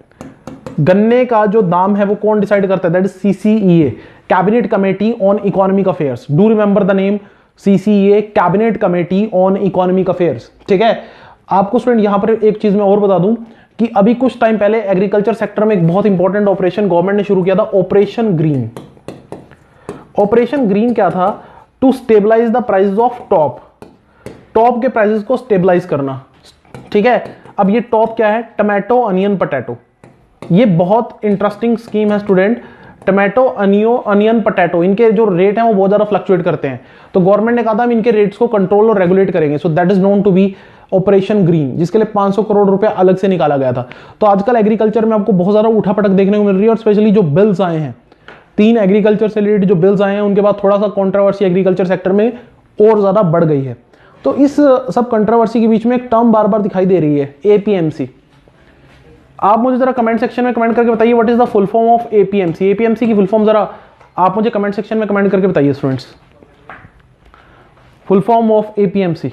गन्ने का जो दाम है वो कौन डिसाइड करता है? That is CCEA, cabinet committee on economic affairs. Do remember the name CCEA, cabinet committee on economic affairs. ठीक है, आपको स्टूडेंट यहां पर एक चीज मैं और बता दूं कि अभी कुछ टाइम पहले एग्रीकल्चर सेक्टर में एक बहुत इंपॉर्टेंट ऑपरेशन गवर्नमेंट ने शुरू किया था, ऑपरेशन ग्रीन। ऑपरेशन ग्रीन क्या था? To stabilize the prices of top के प्राइसेस को स्टेबलाइज करना। ठीक है, अब ये टॉप क्या है? Tomato, onion, potato. ये बहुत इंटरेस्टिंग स्कीम है स्टूडेंट। टमाटो, अनियन, पोटैटो, इनके जो रेट हैं वो बहुत ज्यादा फ्लक्चुएट करते हैं। तो गवर्नमेंट ने कहा था हम इनके रेट्स को कंट्रोल और रेगुलेट करेंगे। So that is known to be operation green, जिसके लिए 500 करोड़ रुपए अलग से निकाला गया था। तो आजकल एग्रीकल्चर में आपको बहुत ज्यादा उठापटक देखने को मिल रही है, और स्पेशली जो बिल्स आए हैं, 3 एग्रीकल्चर से रिलेटेड जो बिल्स आए हैं, उनके बाद थोड़ा सा कंट्रोवर्सी एग्रीकल्चर सेक्टर में और ज्यादा बढ़ गई है। तो इस सब कंट्रोवर्सी के बीच में एक टर्म बार बार दिखाई दे रही है, एपीएमसी। आप मुझे जरा कमेंट सेक्शन में कमेंट करके बताइए what is the full form of APMC. APMC की फुल फॉर्म जरा आप मुझे कमेंट सेक्शन में कमेंट करके बताइए students, full form of APMC.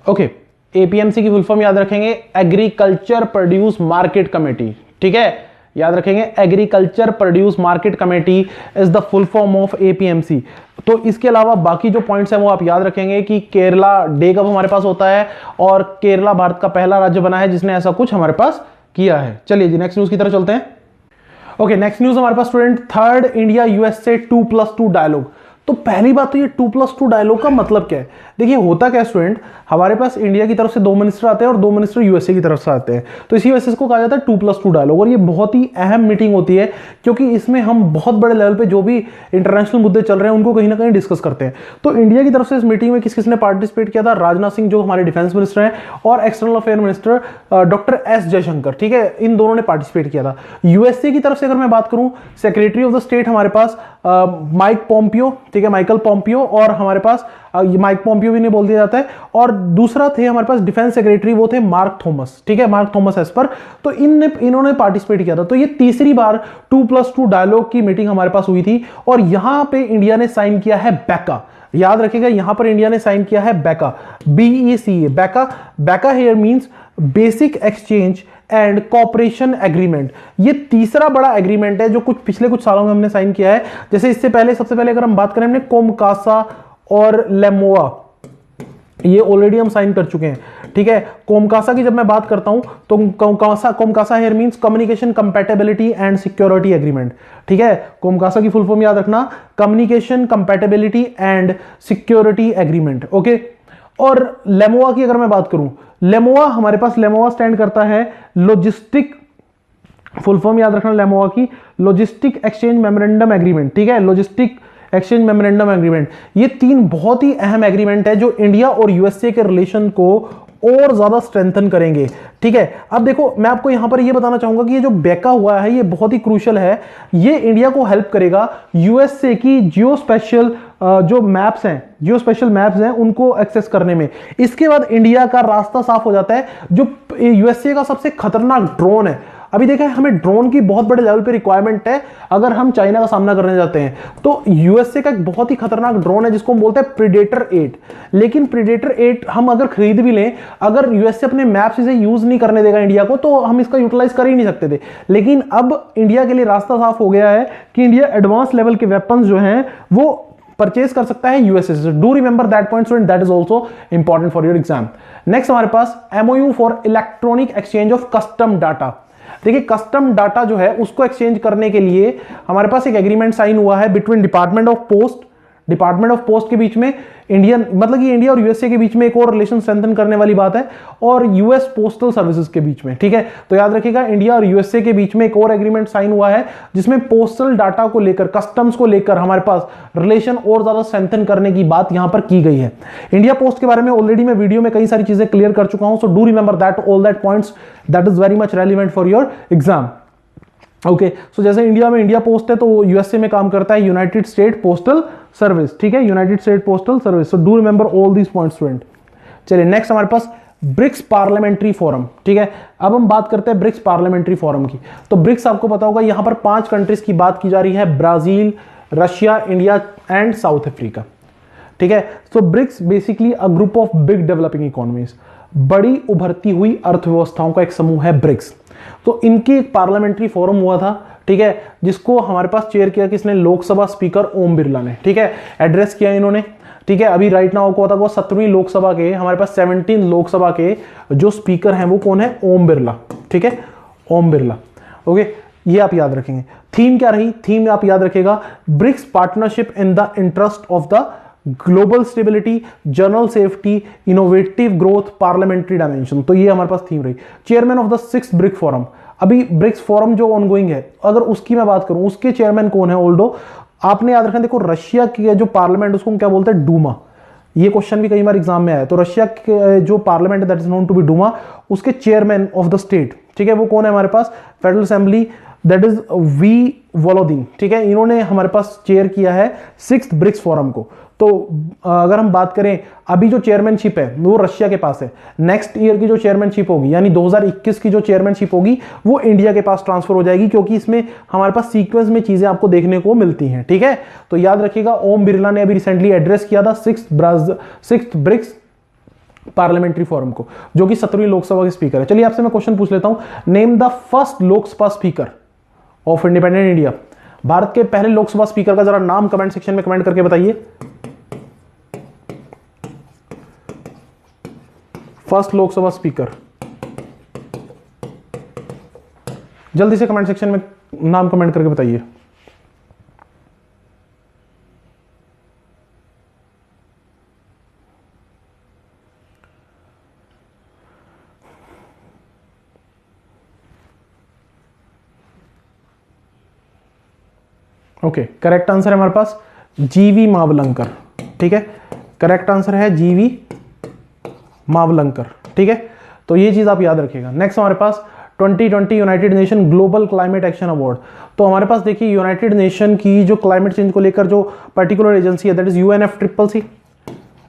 Okay, APMC की फुल फॉर्म याद रखेंगे, एग्रीकल्चर प्रोड्यूस मार्केट कमेटी। ठीक है, याद रखेंगे, agriculture produce market committee is the full form of APMC. तो इसके अलावा बाकी जो पॉइंट्स हैं वो आप याद रखेंगे कि केरला डे कब हमारे पास होता है, और केरला भारत का पहला राज्य बना है जिसने ऐसा कुछ हमारे पास किया है। चलिए जी नेक्स्ट न्यूज की तरफ चलते हैं। ओके, नेक्स्ट न्यूज हमारे पास student, third India USA 2+2 dialogue. तो पहली बात तो ये 2+2 डायलॉग का मतलब क्या है? देखिए होता क्या स्टूडेंट, हमारे पास इंडिया की तरफ से 2 मिनिस्टर आते हैं और 2 मिनिस्टर यूएसए की तरफ से आते हैं, तो इसी वजह से इसको कहा जाता है 2+2 डायलॉग। और ये बहुत ही अहम मीटिंग होती है क्योंकि इसमें हम बहुत बड़े लेवल पे जो भी इंटरनेशनल मुद्दे चल रहे हैं उनको कहीं ना कहीं डिस्कस करते हैं। तो इंडिया की तरफ से इस मीटिंग में किस किसने पार्टिसिपेट किया था? राजनाथ सिंह जो हमारे डिफेंस मिनिस्टर हैं, और external affair minister doctor S Jaishankar. ठीक है, इन दोनों ने पार्टिसिपेट किया था। यूएसए की तरफ से अगर मैं बात करूं, सेक्रेटरी ऑफ द स्टेट हमारे पास माइक पोम्पियो, ठीक है, माइकल पोम्पियो, और हमारे पास माइक पोम्पियो भी नहीं बोल दिया जाता है, और दूसरा थे हमारे पास डिफेंस सेक्रेटरी, वो थे मार्क थॉमस। ठीक है, मार्क थॉमस एस्पर। तो इन्होंने पार्टिसिपेट किया था। तो ये तीसरी बार 2+2 डायलॉग की मीटिंग हमारे पास हुई थी, और यहां पे इंडिया ने साइन किया है बैका। याद रखिएगा, यहां पर इंडिया ने साइन किया है Baika, BECA, Baika. Baika here means basic exchange and cooperation agreement. ये तीसरा बड़ा एग्रीमेंट है जो पिछले कुछ सालों में हमने साइन किया है। जैसे इससे पहले, सबसे पहले अगर हम बात करें, हमने कोमकासा और लेमोआ, ये ऑलरेडी हम साइन कर चुके हैं। ठीक है, कोमकासा की जब मैं बात करता हूं तो COMCASA here means communication compatibility and security agreement. ठीक है, कोमकासा की फुल फॉर्म याद रखना, communication compatibility and security agreement. Okay, और लेमोआ की अगर मैं बात करूं, लेमोआ हमारे पास, लेमोआ स्टैंड करता है लॉजिस्टिक, फुल फॉर्म याद रखना लेमोआ की, लॉजिस्टिक एक्सचेंज मेमोरेंडम एग्रीमेंट। ठीक है, लॉजिस्टिक एक्सचेंज मेमोरेंडम एग्रीमेंट। ये 3 बहुत ही अहम एग्रीमेंट है जो इंडिया और यूएसए के रिलेशन को और ज्यादा स्ट्रेंथन करेंगे। ठीक है, अब देखो मैं आपको यहां पर ये बताना चाहूंगा कि ये जो बैका हुआ है ये बहुत ही क्रूशियल है। ये इंडिया को हेल्प करेगा यूएसए की जियो स्पेशल जो मैप्स हैं, जियो स्पेशल मैप्स हैं, उनको एक्सेस करने में। इसके बाद इंडिया का रास्ता साफ हो जाता है। जो यूएसए का सबसे खतरनाक ड्रोन है, अभी देखा है, हमें ड्रोन की बहुत बड़े लेवल पे रिक्वायरमेंट है अगर हम चाइना का सामना करने जाते हैं। तो यूएसए का एक बहुत ही खतरनाक ड्रोन है जिसको हम बोलते हैं प्रीडेटर 8। लेकिन प्रीडेटर 8 हम अगर खरीद भी लें, अगर यूएसए अपने मैप से यूज नहीं करने देगा इंडिया को, तो हम इसका यूटिलाइज कर ही नहीं सकते थे। लेकिन अब इंडिया के लिए रास्ता साफ हो गया है कि इंडिया एडवांस लेवल के वेपन्स जो हैं वो परचेज कर सकता है यूएसए से। Do remember that point student, that is also important for your exam. Next हमारे पास MOU for electronic exchange of custom data. देखिए, कस्टम डाटा जो है उसको एक्सचेंज करने के लिए हमारे पास एक एग्रीमेंट साइन हुआ है बिटवीन डिपार्टमेंट ऑफ पोस्ट के बीच में, इंडियन मतलब कि इंडिया और यूएसए के बीच में एक और रिलेशन स्ट्रेंथन करने वाली बात है, और यूएस पोस्टल सर्विसेज के बीच में। ठीक है, तो याद रखिएगा, इंडिया और यूएसए के बीच में एक और एग्रीमेंट साइन हुआ है जिसमें पोस्टल डाटा को लेकर, कस्टम्स को लेकर हमारे पास रिलेशन और ज्यादा स्ट्रेंथन करने की बात यहां पर की गई है। इंडिया पोस्ट के बारे में ऑलरेडी मैं वीडियो में कई सारी चीजें क्लियर कर चुका हूं, so do remember that all that points, that is very much relevant for your exam. Okay, so जैसे इंडिया में इंडिया पोस्ट है तो यूएसए में काम करता है यूनाइटेड स्टेट पोस्टल सर्विस। ठीक है, United state postal service. So do remember all these points student. चलिए नेक्स्ट हमारे पास ब्रिक्स पार्लियामेंट्री फोरम। ठीक है, अब हम बात करते हैं ब्रिक्स पार्लियामेंट्री फोरम की। तो ब्रिक्स आपको पता होगा, यहां पर 5 कंट्रीज की बात की जा रही है, Brazil, Russia, India and South Africa. ठीक है, so BRICS basically a group of big developing economies, बड़ी उभरती हुई अर्थव्यवस्थाओं का एक समूह है ब्रिक्स। तो इनकी एक पार्लियामेंट्री फोरम हुआ था। ठीक है, जिसको हमारे पास चेयर किया किसने? लोकसभा स्पीकर ओम बिरला ने। ठीक है, एड्रेस किया इन्होंने। ठीक है, अभी राइट नाउ को था 17वीं लोकसभा के, हमारे पास 17 लोकसभा के जो स्पीकर हैं वो कौन है? ओम बिरला। ठीक है, ओम बिरला। ओके, ये आप याद रखेंगे। थीम क्या रही? थीम आप याद रखेगा, BRICS partnership in the interest of the global stability, general safety, innovative growth, parliamentary dimension. तो ये हमारे पास थीम रही। Chairman of the 6th BRIC forum, अभी ब्रिक्स फोरम जो ऑनगोइंग है, अगर उसकी मैं बात करूं, उसके चेयरमैन कौन है? ऑल्डो आपने याद रखना, देखो रशिया की जो पार्लियामेंट उसको क्या बोलते हैं? डूमा। ये क्वेश्चन भी कई बार एग्जाम में आया। तो रशिया के जो parliament that is known to be Duma, उसके चेयरमैन ऑफ द स्टेट, ठीक है, वो कौन है हमारे पास, federal assembly, that is V Volodin, ठीक है, इन्होंने हमारे पास चेयर किया है 6th ब्रिक्स फोरम को। तो अगर हम बात करें अभी जो चेयरमैनशिप है वो रशिया के पास है, नेक्स्ट ईयर की जो चेयरमैनशिप होगी यानी 2021 की जो चेयरमैनशिप होगी वो इंडिया के पास ट्रांसफर हो जाएगी, क्योंकि इसमें हमारे पास सीक्वेंस में चीजें आपको देखने को मिलती हैं, ठीक है। तो याद रखिएगा, ओम बिरला ने अभी रिसेंटली एड्रेस किया था 6th ब्रिक्स पार्लियामेंट्री फोरम को, जो कि 17वीं लोकसभा के स्पीकर है। चलिए आपसे मैं क्वेश्चन पूछ लेता हूं, name the first Lok Sabha speaker of independent India. Bharat के पहले लोकसभा स्पीकर का जरा नाम कमेंट सेक्शन में कमेंट करके बताइए। फर्स्ट लोकसभा स्पीकर, जल्दी से कमेंट सेक्शन में नाम कमेंट करके बताइए। ओके, करेक्ट आंसर है हमारे पास जीवी मावलंकर, ठीक है, करेक्ट आंसर है जीवी मावलंकर, ठीक है। तो ये चीज आप याद रखिएगा। नेक्स्ट हमारे पास 2020 united nation global climate action award. तो हमारे पास देखिए यूनाइटेड नेशन की जो क्लाइमेट चेंज को लेकर जो पर्टिकुलर एजेंसी है दैट इज UNFCCC,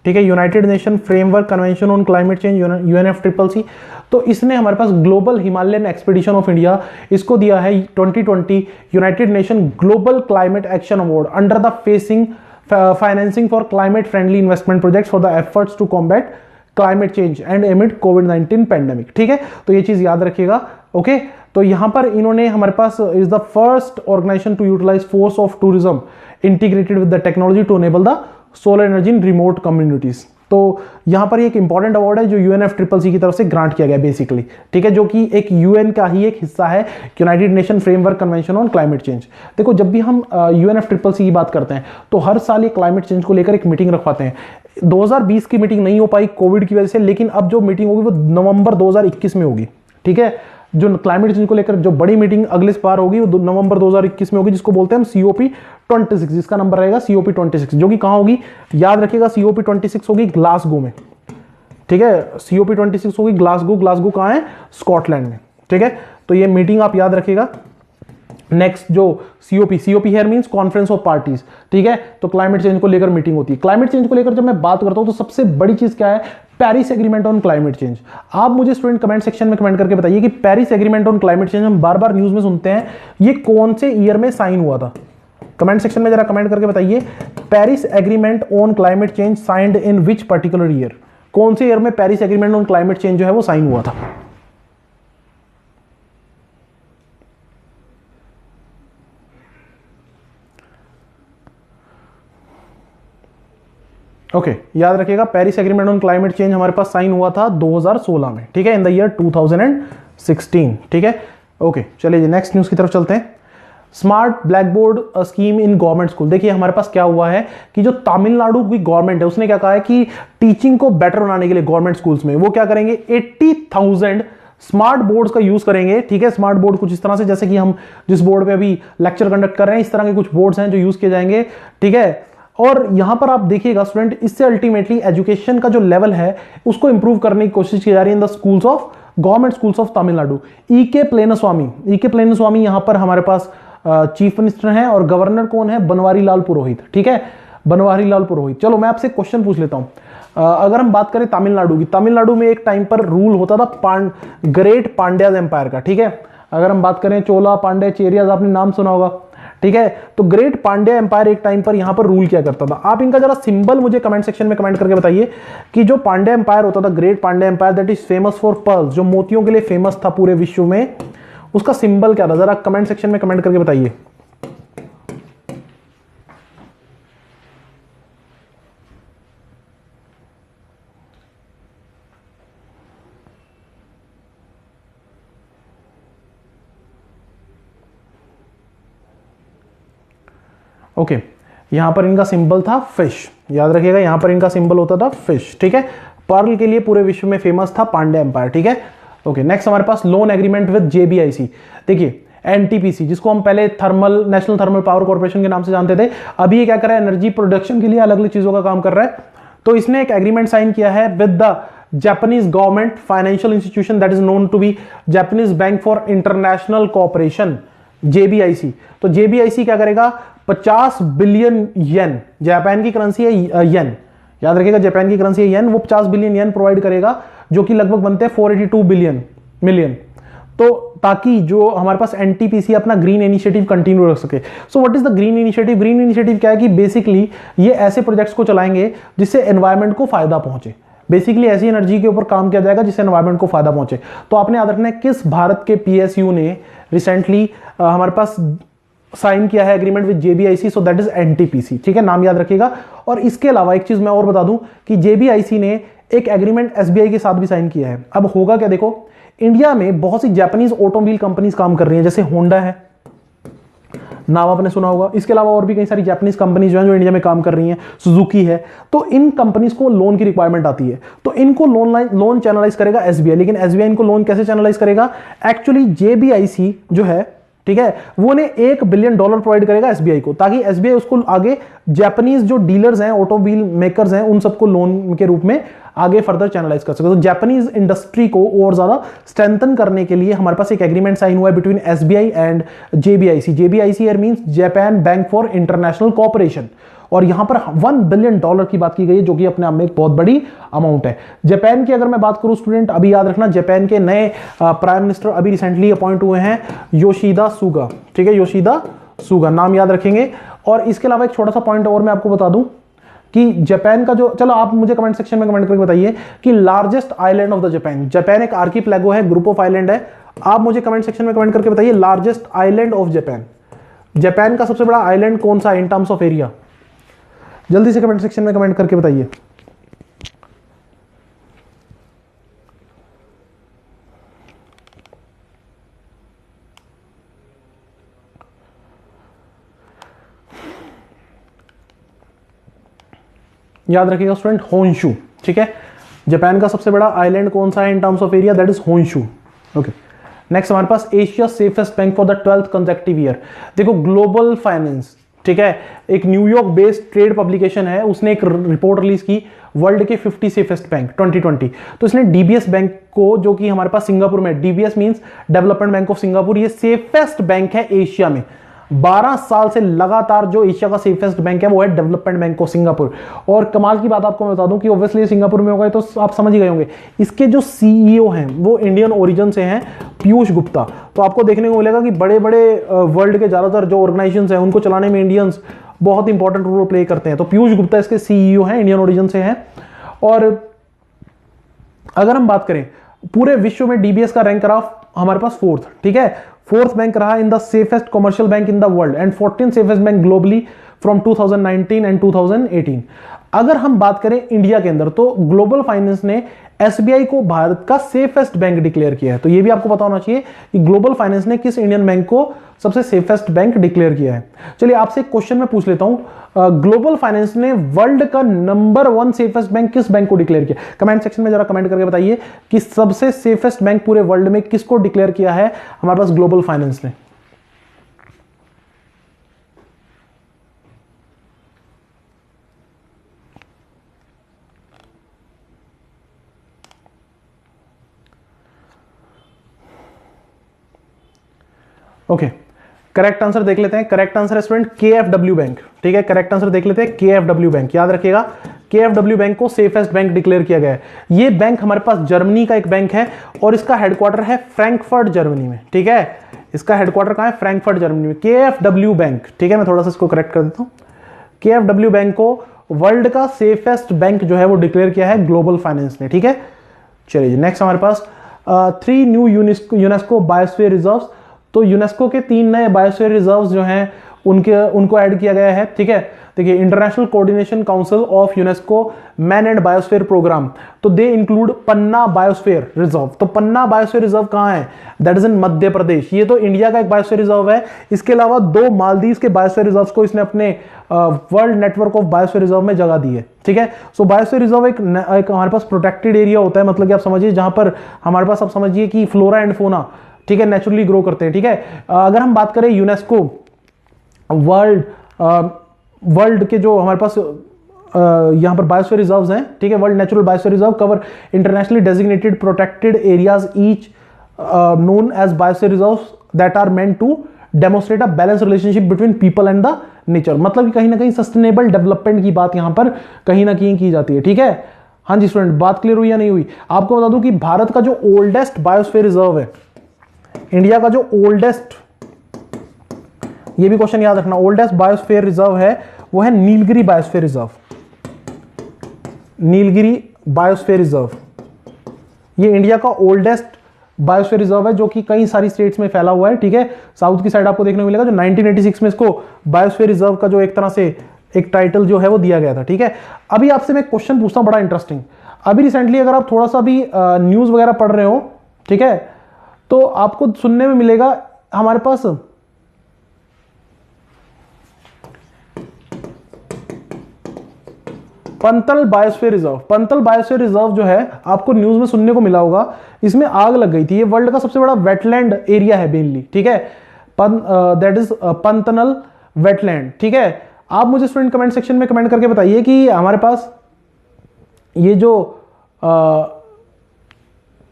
ठीक है, united nation framework convention on climate change, UNFCCC। तो इसने हमारे पास global Himalayan expedition of India, इसको दिया है 2020 united nation global climate action award under the financing for climate friendly investment projects for the efforts to combat climate change and amid कोविड-19 pandemic, ठीक है। तो ये चीज याद रखिएगा। ओके, तो यहां पर इन्होंने हमारे पास is the first organisation to utilise force of tourism integrated with the technology to enable the solar energy in remote communities. तो यहां पर एक इंपॉर्टेंट अवार्ड है जो UNFCCC की तरफ से ग्रांट किया गया बेसिकली, ठीक है, जो कि एक UN का ही एक हिस्सा है, united nation framework convention on climate change. देखो, जब भी हम UNFCCC की बात करते हैं तो हर साल ये क्लाइमेट चेंज को लेकर एक मीटिंग रखवाते हैं। 2020 की मीटिंग नहीं हो पाई कोविड की वजह से, लेकिन अब जो मीटिंग होगी वो नवंबर 2021 में होगी, ठीक है। जो क्लाइमेट चेंज को लेकर जो बड़ी मीटिंग अगले बार होगी वो नवंबर 2021 में होगी, जिसको बोलते हैं हम COP26, जिसका नंबर रहेगा COP26, जो कि कहां होगी याद रखिएगा, COP26 होगी ग्लासगो में, ठीक है, COP26 होगी ग्लासगो। ग्लासगो कहां है, स्कॉटलैंड में, ठीक है। तो ये मीटिंग आप याद रखिएगा। नेक्स्ट जो COP here means conference of parties, ठीक है। तो क्लाइमेट चेंज को लेकर मीटिंग होती है। क्लाइमेट चेंज को लेकर जब मैं बात करता हूं तो सबसे बड़ी चीज क्या है, Paris agreement on climate change. आप मुझे स्टूडेंट कमेंट सेक्शन में कमेंट करके बताइए कि Paris agreement on climate change हम बार बार न्यूज में सुनते हैं, ये कौन से ईयर में साइन हुआ था। कमेंट सेक्शन में जरा कमेंट करके बताइए, Paris agreement on climate change signed in which particular year, कौन से ईयर में Paris agreement on climate change जो है वो साइन हुआ था। ओके, याद रखिएगा, Paris agreement on climate change हमारे पास साइन हुआ था 2016 में, ठीक है, इन द ईयर 2016, ठीक है। ओके, चलिए नेक्स्ट न्यूज की तरफ चलते हैं। Smart black board scheme in government school. देखिए हमारे पास क्या हुआ है कि जो तमिलनाडु की गवर्नमेंट है उसने क्या कहा है कि टीचिंग को बेटर बनाने के लिए गवर्नमेंट स्कूल्स में वो क्या करेंगे, 80,000 स्मार्ट बोर्ड्स का यूज करेंगे, ठीक है। स्मार्ट बोर्ड कुछ इस तरह से, जैसे कि हम जिस बोर्ड पे अभी लेक्चर कंडक्ट कर रहे हैं, इस तरह के कुछ बोर्ड्स हैं जो यूज किए जाएंगे, ठीक है। और यहां पर आप देखिएगा स्टूडेंट, इससे अल्टीमेटली एजुकेशन का जो लेवल है उसको इंप्रूव करने की कोशिश की जा रही है in the schools of government schools of Tamil Nadu. ईके प्लेनस्वामी यहां पर हमारे पास चीफ मिनिस्टर हैं, और गवर्नर कौन है, बनवारी लाल पुरोहित, ठीक है, बनवारी लाल पुरोहित। चलो मैं आपसे क्वेश्चन पूछ लेता हूं। अगर हम बात करें तमिलनाडु की, तमिलनाडु में एक टाइम पर रूल होता था ग्रेट पांड्याज एम्पायर का, ठीक है। अगर हम बात करें चोला, पांड्या, चेरियाज, आपने नाम सुना होगा, ठीक है। तो ग्रेट पांड्या एम्पायर एक टाइम पर यहां पर रूल किया करता था। आप इनका जरा सिंबल मुझे कमेंट सेक्शन में कमेंट करके बताइए कि जो पांड्या एम्पायर होता था, great Pandya empire that is famous for pearls, जो मोतियों के लिए फेमस था पूरे विश्व में, उसका सिंबल क्या था, जरा कमेंट सेक्शन में कमेंट करके बताइए। ओके, यहां पर इनका सिंबल था फिश, याद रखिएगा, यहां पर इनका सिंबल होता था फिश, ठीक है। पर्ल के लिए पूरे विश्व में फेमस था पांड्या एम्पायर, ठीक है। ओके, नेक्स्ट हमारे पास लोन एग्रीमेंट विद JBIC। देखिए NTPC, जिसको हम पहले thermal national thermal power corporation के नाम से जानते थे, अभी ये क्या कर रहा है, एनर्जी प्रोडक्शन के लिए अलग अलग चीजों का काम कर रहा है। तो इसने एक एग्रीमेंट साइन किया है with the Japanese government financial institution that is known to be Japanese bank for international cooperation, JBIC. तो जेबीआईसी क्या करेगा, 50 बिलियन येन, जापान की करेंसी है येन, याद रखिएगा जापान की करेंसी है येन, वो 50 बिलियन येन प्रोवाइड करेगा, जो कि लगभग बनते हैं 482 मिलियन। तो ताकि जो हमारे पास एनटीपीसी अपना ग्रीन इनिशिएटिव कंटिन्यू रख सके। So what is the green initiative? Green initiative क्या है कि बेसिकली ये ऐसे प्रोजेक्ट्स को चलाएंगे जिससे एनवायरमेंट को फायदा पहुंचे, बेसिकली ऐसी एनर्जी के ऊपर काम किया जाएगा जिससे एनवायरमेंट को फायदा पहुंचे। तो आपने याद रखना है किस भारत के पीएसयू ने रिसेंटली हमारे पास साइन किया है agreement with JBIC, so that is NTPC, ठीक है, नाम याद रखिएगा। और इसके अलावा एक चीज मैं और बता दूं कि जेबीआईसी ने एक एग्रीमेंट एसबीआई के साथ भी साइन किया है। अब होगा क्या, देखो इंडिया में बहुत सी जापानीज ऑटोमोबाइल कंपनीज काम कर रही हैं, जैसे होंडा है, नाम आपने सुना होगा। इसके अलावा और भी कई सारी जापानीज कंपनीज जो हैं जो इंडिया में काम कर रही हैं, सुजुकी है। तो इन कंपनीज को लोन की रिक्वायरमेंट आती है, तो इनको लोन चैनलाइज करेगा एसबीआई। लेकिन एसबीआई इनको लोन कैसे चैनलाइज करेगा? एक्चुअली जेबीआईसी जो है, ठीक है, वो ने $1 बिलियन प्रोवाइड करेगा एसबीआई को, ताकि एसबीआई उसको आगे जापानीज जो डीलर्स हैं, ऑटोमोबाइल मेकर्स हैं, उन सबको लोन के रूप में आगे फर्दर चैनलाइज कर सके। तो जापानीज इंडस्ट्री को और ज्यादा स्ट्रेंथन करने के लिए हमारे पास एक एग्रीमेंट साइन हुआ है between SBI and JBIC. JBIC here means Japan bank for international cooperation, और यहां पर $1 बिलियन की बात की गई है, जो कि अपने आप में एक बहुत बड़ी अमाउंट है। जापान की अगर मैं बात करूं स्टूडेंट, अभी याद रखना जापान के नए प्राइम मिनिस्टर अभी रिसेंटली अपॉइंट हुए हैं, योशिदा सुगा, ठीक है, योशिदा सुगा, नाम याद रखेंगे। और इसके अलावा एक छोटा सा पॉइंट और मैं आपको बता दूं कि जापान का जो, चलो आप मुझे कमेंट सेक्शन में कमेंट करके बताइए कि largest island of the Japan, Japan एक आर्कीपेलागो है, ग्रुप ऑफ आइलैंड है, आप मुझे कमेंट सेक्शन में कमेंट करके बताइए largest island of Japan, Japan का सबसे बड़ा आइलैंड कौन सा इन टर्म्स ऑफ एरिया? जल्दी से कमेंट सेक्शन में कमेंट करके बताइए। याद रखिएगा स्टूडेंट, होन्शु, ठीक है, जापान का सबसे बड़ा आइलैंड कौन सा है in terms of area? That is Honshu. Okay, next हमारे पास Asia safest bank for the 12th consecutive year. देखो ग्लोबल फाइनेंस, ठीक है, एक न्यूयॉर्क बेस्ड ट्रेड पब्लिकेशन है, उसने एक रिपोर्ट रिलीज की वर्ल्ड के 50 सेफेस्ट बैंक 2020। तो इसने डीबीएस बैंक को, जो कि हमारे पास सिंगापुर में, DBS means development bank of Singapore, ये सेफेस्ट बैंक है एशिया में। 12 साल से लगातार जो एशिया का सेफेस्ट बैंक है वो है डेवलपमेंट बैंक ऑफ सिंगापुर। और कमाल की बात आपको मैं बता दूं कि ऑब्वियसली सिंगापुर में होगा तो आप समझ ही गए होंगे, इसके जो सीईओ हैं वो इंडियन ओरिजिन से हैं, पीयूष गुप्ता। तो आपको देखने को मिलेगा कि बड़े बड़े वर्ल्ड के ज्यादातर जो ऑर्गेनाइजेशंस हैं उनको चलाने में इंडियंस बहुत इंपॉर्टेंट रोल प्ले करते हैं। तो पीयूष गुप्ता इसके सीईओ हैं, इंडियन ओरिजिन से हैं। और अगर हम बात करें पूरे विश्व में डीबीएस का रैंक रहा हमारे पास 4th, ठीक है, 4th बैंक रहा in the safest commercial bank in the world and 14th safest bank globally from 2019 and 2018। अगर हम बात करें इंडिया के अंदर, तो ग्लोबल फाइनेंस ने एसबीआई को भारत का सेफेस्ट बैंक डिक्लेयर किया है। तो ये भी आपको पता होना चाहिए कि ग्लोबल फाइनेंस ने किस इंडियन बैंक को सबसे सेफेस्ट बैंक डिक्लेयर किया है। चलिए आपसे एक क्वेश्चन मैं पूछ लेता हूं, ग्लोबल फाइनेंस ने वर्ल्ड का नंबर 1 सेफेस्ट बैंक किस बैंक को डिक्लेयर किया? कमेंट सेक्शन में जरा कमेंट करके बताइए कि सबसे सेफेस्ट बैंक पूरे वर्ल्ड में किसको डिक्लेयर किया है हमारे पास ग्लोबल फाइनेंस ने। ओके, करेक्ट आंसर देख लेते हैं। करेक्ट आंसर है स्टूडेंट केएफडब्ल्यू बैंक, ठीक है, करेक्ट आंसर देख लेते हैं केएफडब्ल्यू बैंक। याद रखिएगा केएफडब्ल्यू बैंक को सेफेस्ट बैंक डिक्लेयर किया गया है। ये बैंक हमारे पास जर्मनी का एक बैंक है और इसका हेडक्वार्टर है फ्रैंकफर्ट जर्मनी में, ठीक है, इसका हेडक्वार्टर कहां है? फ्रैंकफर्ट जर्मनी में, केएफडब्ल्यू बैंक, ठीक है। मैं थोड़ा सा इसको करेक्ट कर देता हूं, केएफडब्ल्यू बैंक को वर्ल्ड का सेफेस्ट बैंक जो है वो डिक्लेयर किया है ग्लोबल फाइनेंस ने, ठीक है। चलिए नेक्स्ट हमारे पास 3 न्यू यूनेस्को बायोस्फीयर रिजर्व्स। तो यूनेस्को के 3 नए बायोस्फीयर रिजर्व्स जो हैं उनको ऐड किया गया है, ठीक है। देखिए international coordination council of UNESCO man and biosphere programme, तो they include Panna biosphere reserve. तो पन्ना बायोस्फीयर रिजर्व कहां है? That is in Madhya Pradesh. ये तो इंडिया का एक बायोस्फीयर रिजर्व है। इसके अलावा 2 मालदीव के बायोस्फीयर रिजर्व को इसने अपने world network of biosphere reserve में जगह दी है, ठीक है। सो बायोस्फीयर रिजर्व एक हमारे पास प्रोटेक्टेड एरिया होता है, मतलब कि आप समझिए जहां पर हमारे पास, आप समझिए कि फ्लोरा एंड फोना, ठीक है, नेचुरली ग्रो करते हैं, ठीक है। अगर हम बात करें यूनेस्को वर्ल्ड के जो हमारे पास यहाँ पर बायोस्फीयर रिजर्व्स हैं, ठीक है। World natural biosphere reserve cover internationally designated protected areas each known as biosphere reserves that are meant to demonstrate a balanced relationship between people and the nature। मतलब कि कहीं ना कहीं सस्टेनेबल डेवलपमेंट की बात यहां पर कहीं ना कहीं की जाती है, ठीक है। हाँ जी स्टूडेंट, बात क्लियर हुई या नहीं हुई? आपको बता दूं कि भारत का जो ओल्डेस्ट बायोस्फीयर रिजर्व है, इंडिया का जो ओल्डेस्ट, ये भी क्वेश्चन याद रखना, ओल्डेस्ट बायोस्फीयर रिजर्व है वो है Nilgiri biosphere reserve. Nilgiri biosphere reserve ये इंडिया का ओल्डेस्ट बायोस्फीयर रिजर्व है, जो कि कई सारी स्टेट्स में फैला हुआ है, ठीक है। साउथ की साइड आपको देखने को मिलेगा, जो 1986 में इसको बायोस्फीयर रिजर्व का जो एक तरह से एक टाइटल जो है वो दिया गया था, ठीक है। अभी आपसे मैं क्वेश्चन पूछता हूं बड़ा इंटरेस्टिंग। अभी रिसेंटली अगर आप थोड़ा सा भी न्यूज वगैरह पढ़ रहे हो, ठीक है, तो आपको सुनने में मिलेगा हमारे पास पंतल बायोस्फीयर रिजर्व। पंतल बायोस्फीयर रिजर्व जो है आपको न्यूज में सुनने को मिला होगा, इसमें आग लग गई थी। ये वर्ल्ड का सबसे बड़ा वेटलैंड एरिया है मेनली, ठीक है। दैट इज पंतनल वेटलैंड, ठीक है। आप मुझे स्टूडेंट कमेंट सेक्शन में कमेंट करके बताइए कि हमारे पास ये जो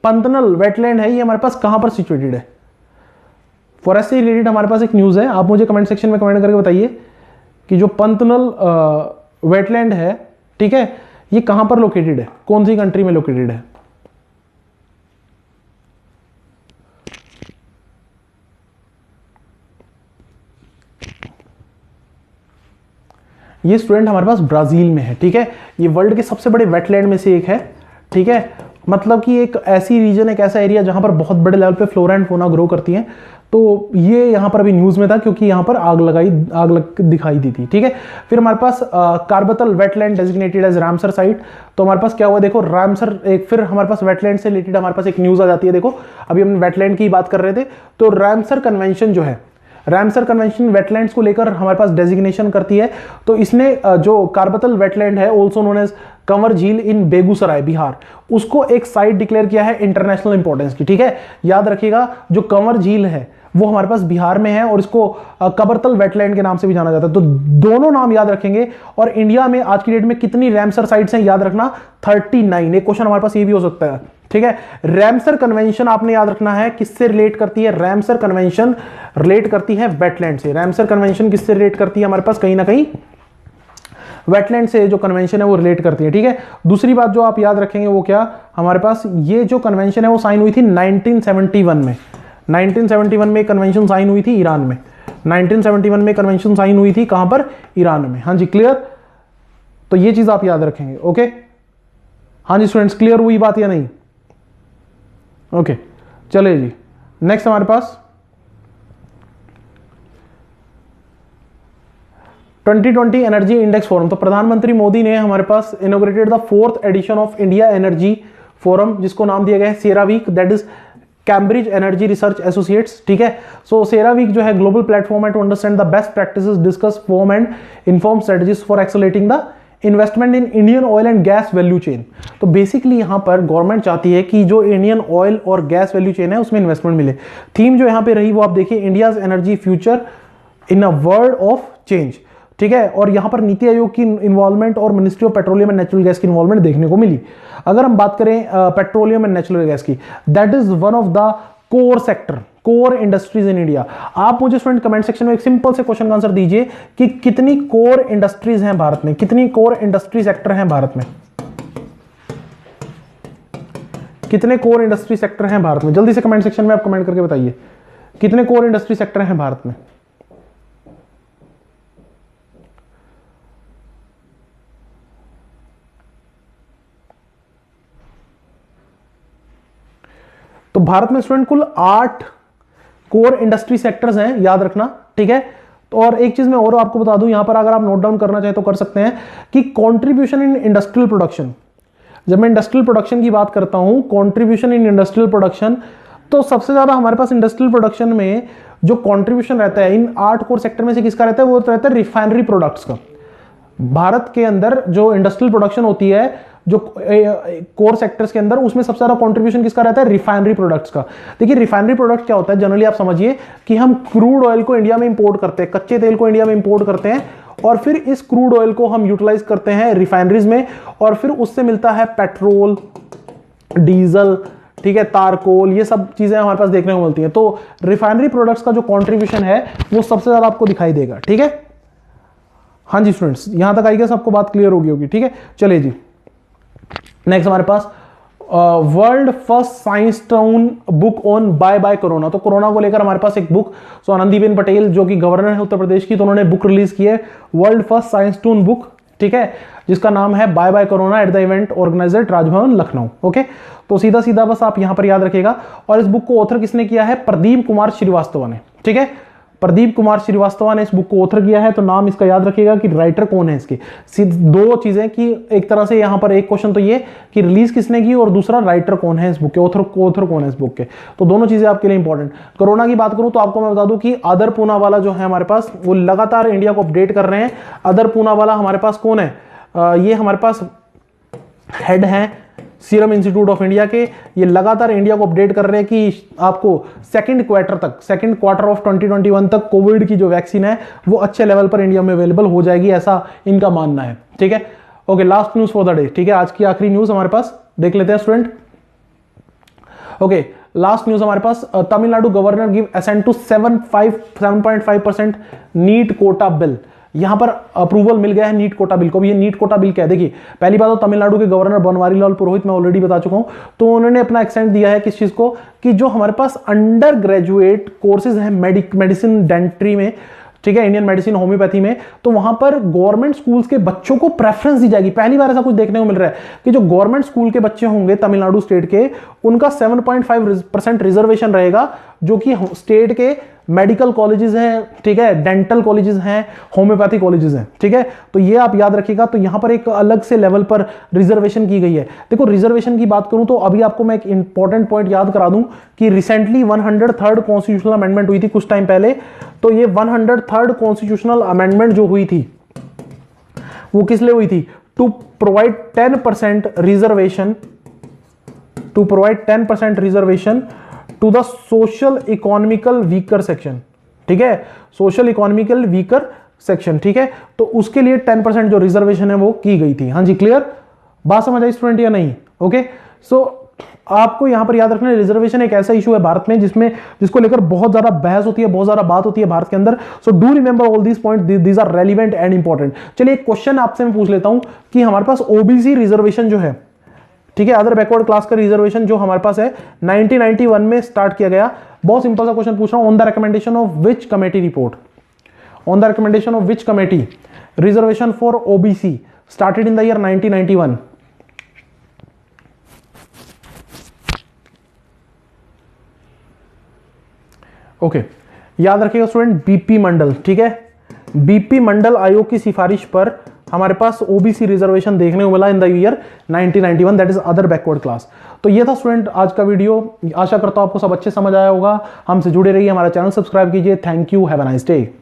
पंतनल वेटलैंड है ये हमारे पास कहां पर सिचुएटेड है। फॉरेस्ट से रिलेटेड हमारे पास एक न्यूज है, आप मुझे कमेंट सेक्शन में कमेंट करके बताइए कि जो पंतनल वेटलैंड है, ठीक है, ये कहां पर लोकेटेड है, कौन सी कंट्री में लोकेटेड है। ये स्टूडेंट हमारे पास ब्राजील में है, ठीक है। ये वर्ल्ड के सबसे बड़े वेटलैंड में से एक है, ठीक है। मतलब कि एक ऐसी रीजन, एक ऐसा एरिया जहां पर बहुत बड़े लेवल पे फ्लोरा एंड फोना ग्रो करती हैं। तो ये यहां पर अभी न्यूज में था क्योंकि यहां पर आग लग दिखाई दी थी, ठीक है। फिर हमारे पास Kabartal wetland designated as Ramsar site. तो हमारे पास क्या हुआ देखो, रामसर एक, फिर हमारे पास वेटलैंड से रिलेटेड हमारे पास एक न्यूज आ जाती है। देखो अभी हम वेटलैंड की बात कर रहे थे, तो रामसर कन्वेंशन जो है, रामसर कन्वेंशन वेटलैंड्स को लेकर हमारे पास डेजिग्नेशन करती है। तो इसने जो कार्बतल वेटलैंड है, ऑल्सो नोन एज कंवर झील इन बेगूसराय बिहार, उसको एक साइट डिक्लेयर किया है इंटरनेशनल इंपॉर्टेंस की, ठीक है। याद रखिएगा जो कंवर झील है वो हमारे पास बिहार में है और इसको कबरतल वेटलैंड के नाम से भी जाना जाता है। तो दोनों नाम याद रखेंगे। और इंडिया में आज की डेट में कितनी रामसर साइट्स हैं याद रखना, 39। एक क्वेश्चन हमारे पास ये भी हो सकता है, ठीक है। रामसर कन्वेंशन आपने याद रखना है किससे रिलेट करती है, रामसर कन्वेंशन रिलेट करती है वेटलैंड से। रामसर कन्वेंशन किससे रिलेट करती है, हमारे पास कहीं ना कहीं वेटलैंड से जो कन्वेंशन है वो रिलेट करती है, ठीक है। दूसरी बात जो आप याद रखेंगे वो क्या, हमारे पास ये जो कन्वेंशन है वो साइन हुई थी 1971 में। 1971 में कन्वेंशन साइन हुई थी ईरान में। 1971 में कन्वेंशन साइन हुई थी कहां पर, ईरान में। हाँ जी क्लियर, तो ये चीज आप याद रखेंगे, ओके। हाँ जी स्टूडेंट्स, क्लियर हुई बात या नहीं? ओके चलिए जी, नेक्स्ट हमारे पास 2020 एनर्जी इंडेक्स फोरम। तो प्रधानमंत्री मोदी ने हमारे पास inaugurated the 4th edition of India energy forum, जिसको नाम दिया गया है CERAWeek, that is Cambridge energy research associates, ठीक है। सो सेरावीक जो है ग्लोबल प्लेटफॉर्म है to understand the best practices, discuss, form and inform strategies for accelerating the investment in Indian oil and gas value chain. तो basically यहां पर government चाहती है कि जो इंडियन ऑयल और गैस वैल्यू चेन है उसमें इन्वेस्टमेंट मिले। थीम जो यहां पे रही वो आप देखिए, India's energy future in a world of change, ठीक है। और यहां पर नीति आयोग की इन्वॉल्वमेंट और ministry of petroleum and natural gas की इन्वॉल्वमेंट देखने को मिली। अगर हम बात करें पेट्रोलियम एंड नेचुरल गैस की, that is one of the core sector, core industries in India. आप मुझे स्टूडेंट कमेंट सेक्शन में एक सिंपल से क्वेश्चन का आंसर दीजिए कि कितनी कोर इंडस्ट्रीज हैं भारत में, कितनी कोर इंडस्ट्री सेक्टर हैं भारत में, कितने कोर इंडस्ट्री सेक्टर हैं भारत में। जल्दी से कमेंट सेक्शन में आप कमेंट करके बताइए कितने कोर इंडस्ट्री सेक्टर हैं भारत में। तो भारत में स्टूडेंट कुल 8 कोर इंडस्ट्री सेक्टर्स हैं, याद रखना, ठीक है। तो और एक चीज मैं और आपको बता दूं, यहां पर अगर आप नोट डाउन करना चाहें तो कर सकते हैं कि कंट्रीब्यूशन इन इंडस्ट्रियल प्रोडक्शन। जब मैं इंडस्ट्रियल प्रोडक्शन की बात करता हूं, कंट्रीब्यूशन इन इंडस्ट्रियल प्रोडक्शन, तो सबसे ज्यादा हमारे पास इंडस्ट्रियल प्रोडक्शन में जो कंट्रीब्यूशन रहता है इन 8 कोर सेक्टर में से किसका रहता है, वो रहता है रिफाइनरी प्रोडक्ट्स का। भारत के अंदर जो इंडस्ट्रियल प्रोडक्शन होती है जो कोर सेक्टर्स के अंदर, उसमें सबसे ज्यादा कंट्रीब्यूशन किसका रहता है, रिफाइनरी प्रोडक्ट्स का। देखिए रिफाइनरी प्रोडक्ट क्या होता है, जनरली आप समझिए कि हम क्रूड ऑयल को इंडिया में इंपोर्ट करते हैं, कच्चे तेल को इंडिया में इंपोर्ट करते हैं और फिर इस क्रूड ऑयल को हम यूटिलाइज करते हैं रिफाइनरीज में, और फिर उससे मिलता है पेट्रोल, डीजल, ठीक है, तारकोल, ये सब चीजें हमारे पास देखने को मिलती हैं। तो रिफाइनरी प्रोडक्ट्स का जो कंट्रीब्यूशन है वो सबसे ज्यादा आपको दिखाई देगा। ठीक है, हाँ जी स्टूडेंट्स, यहां तक आई गेस आपको बात क्लियर होगी। ठीक है, चलिए जी, नेक्स्ट हमारे पास world first science town book on bye bye corona. तो कोरोना को लेकर हमारे पास एक बुक, सो आनंदीबेन पटेल जो कि गवर्नर है उत्तर प्रदेश की, तो उन्होंने बुक रिलीज की है, world first science town book, ठीक है, जिसका नाम है bye bye corona at the event organizer Raj Bhavan Lucknow. Okay, तो सीधा सीधा बस आप यहां पर याद रखिएगा। और इस बुक को ऑथर किसने किया है? प्रदीप कुमार श्रीवास्तव ने। ठीक है, प्रदीप कुमार श्रीवास्तव ने इस बुक को ऑथर किया है। तो नाम इसका याद रखिएगा कि राइटर कौन है इसके। दो चीजें कि एक तरह से यहां पर एक क्वेश्चन तो ये कि रिलीज किसने की, और दूसरा राइटर कौन है इस बुक के, ऑथर कौन है इस बुक के। तो दोनों चीजें आपके लिए इंपॉर्टेंट। कोरोना की बात करूं तो आपको मैं बता दूं कि अदर पूनावाला जो है हमारे पास, वो लगातार इंडिया को अपडेट कर रहे हैं। अदर पूनावाला हमारे पास कौन है? ये हमारे पास हेड हैं सीरम इंस्टीट्यूट ऑफ इंडिया के। ये लगातार इंडिया को अपडेट कर रहे हैं कि आपको सेकंड क्वार्टर ऑफ 2021 तक कोविड की जो वैक्सीन है वो अच्छे लेवल पर इंडिया में अवेलेबल हो जाएगी, ऐसा इनका मानना है। ठीक है, okay, last news for the day. ठीक है, आज की आखिरी न्यूज हमारे पास देख लेते हैं स्टूडेंट। ओके, लास्ट न्यूज हमारे पास, Tamil Nadu governor give assent to 7.5% NEET quota bill. यहां पर अप्रूवल मिल गया है नीट कोटा बिल को भी। ये नीट कोटा बिल क्या है? देखिए, पहली बात तो तमिलनाडु के गवर्नर बनवारी लाल पुरोहित, मैं ऑलरेडी बता चुका हूं, तो उन्होंने अपना एक्सेंट दिया है किस चीज को, कि जो हमारे पास अंडर ग्रेजुएट कोर्सेज हैं मेडिसिन डेंट्री में, ठीक है, इंडियन मेडिसिन, होम्योपैथी में, तो वहां पर गवर्नमेंट स्कूल्स के बच्चों को प्रेफरेंस दी जाएगी। पहली बार ऐसा कुछ देखने को मिल रहा है कि जो गवर्नमेंट स्कूल के बच्चे होंगे तमिलनाडु स्टेट के, उनका 7.5% रिजर्वेशन रहेगा, जो कि स्टेट के मेडिकल कॉलेजेस हैं, ठीक है, डेंटल कॉलेजेस हैं, होम्योपैथी कॉलेजेस हैं। ठीक है, तो ये आप याद रखिएगा। तो यहां पर एक अलग से लेवल पर रिजर्वेशन की गई है। देखो, रिजर्वेशन की बात करूं तो अभी आपको मैं एक इंपॉर्टेंट पॉइंट याद करा दूं कि रिसेंटली 103rd कॉन्स्टिट्यूशनल अमेंडमेंट हुई थी कुछ टाइम पहले। तो ये 103rd कॉन्स्टिट्यूशनल अमेंडमेंट जो हुई थी वो किस लिए हुई थी? To provide 10% reservation, to the social economical weaker section. ठीक है, सोशल इकोनॉमिकल वीकर सेक्शन। ठीक है, तो उसके लिए 10% जो रिजर्वेशन है वो की गई थी। हाँ जी, क्लियर? बात समझ आई स्टूडेंट या नहीं? ओके, सो आपको यहां पर याद रखना, रिजर्वेशन एक ऐसा इशू है भारत में जिसको लेकर बहुत ज्यादा बहस होती है, बहुत ज्यादा बात होती है भारत के अंदर। So do remember all these point, these are relevant and important. चलिए, एक क्वेश्चन आपसे मैं पूछ लेता हूं कि हमारे पास ओबीसी रिजर्वेशन जो है, ठीक है, अदर बैकवर्ड क्लास का रिजर्वेशन जो हमारे पास है 1991 में स्टार्ट किया गया। बहुत सिंपल सा क्वेश्चन पूछ रहा हूं, on the recommendation of which committee report, on the recommendation of which committee reservation for OBC started in the year 1991? Okay, याद रखिएगा स्टूडेंट, बीपी मंडल। ठीक है, बीपी मंडल आयोग की सिफारिश पर हमारे पास ओबीसी रिजर्वेशन देखने को मिला in the year 1991, that is other backward class. तो ये था स्टूडेंट आज का वीडियो। आशा करता हूं आपको सब अच्छे समझ आया होगा। हमसे जुड़े रहिए, हमारा चैनल सब्सक्राइब कीजिए। Thank you, have a nice day.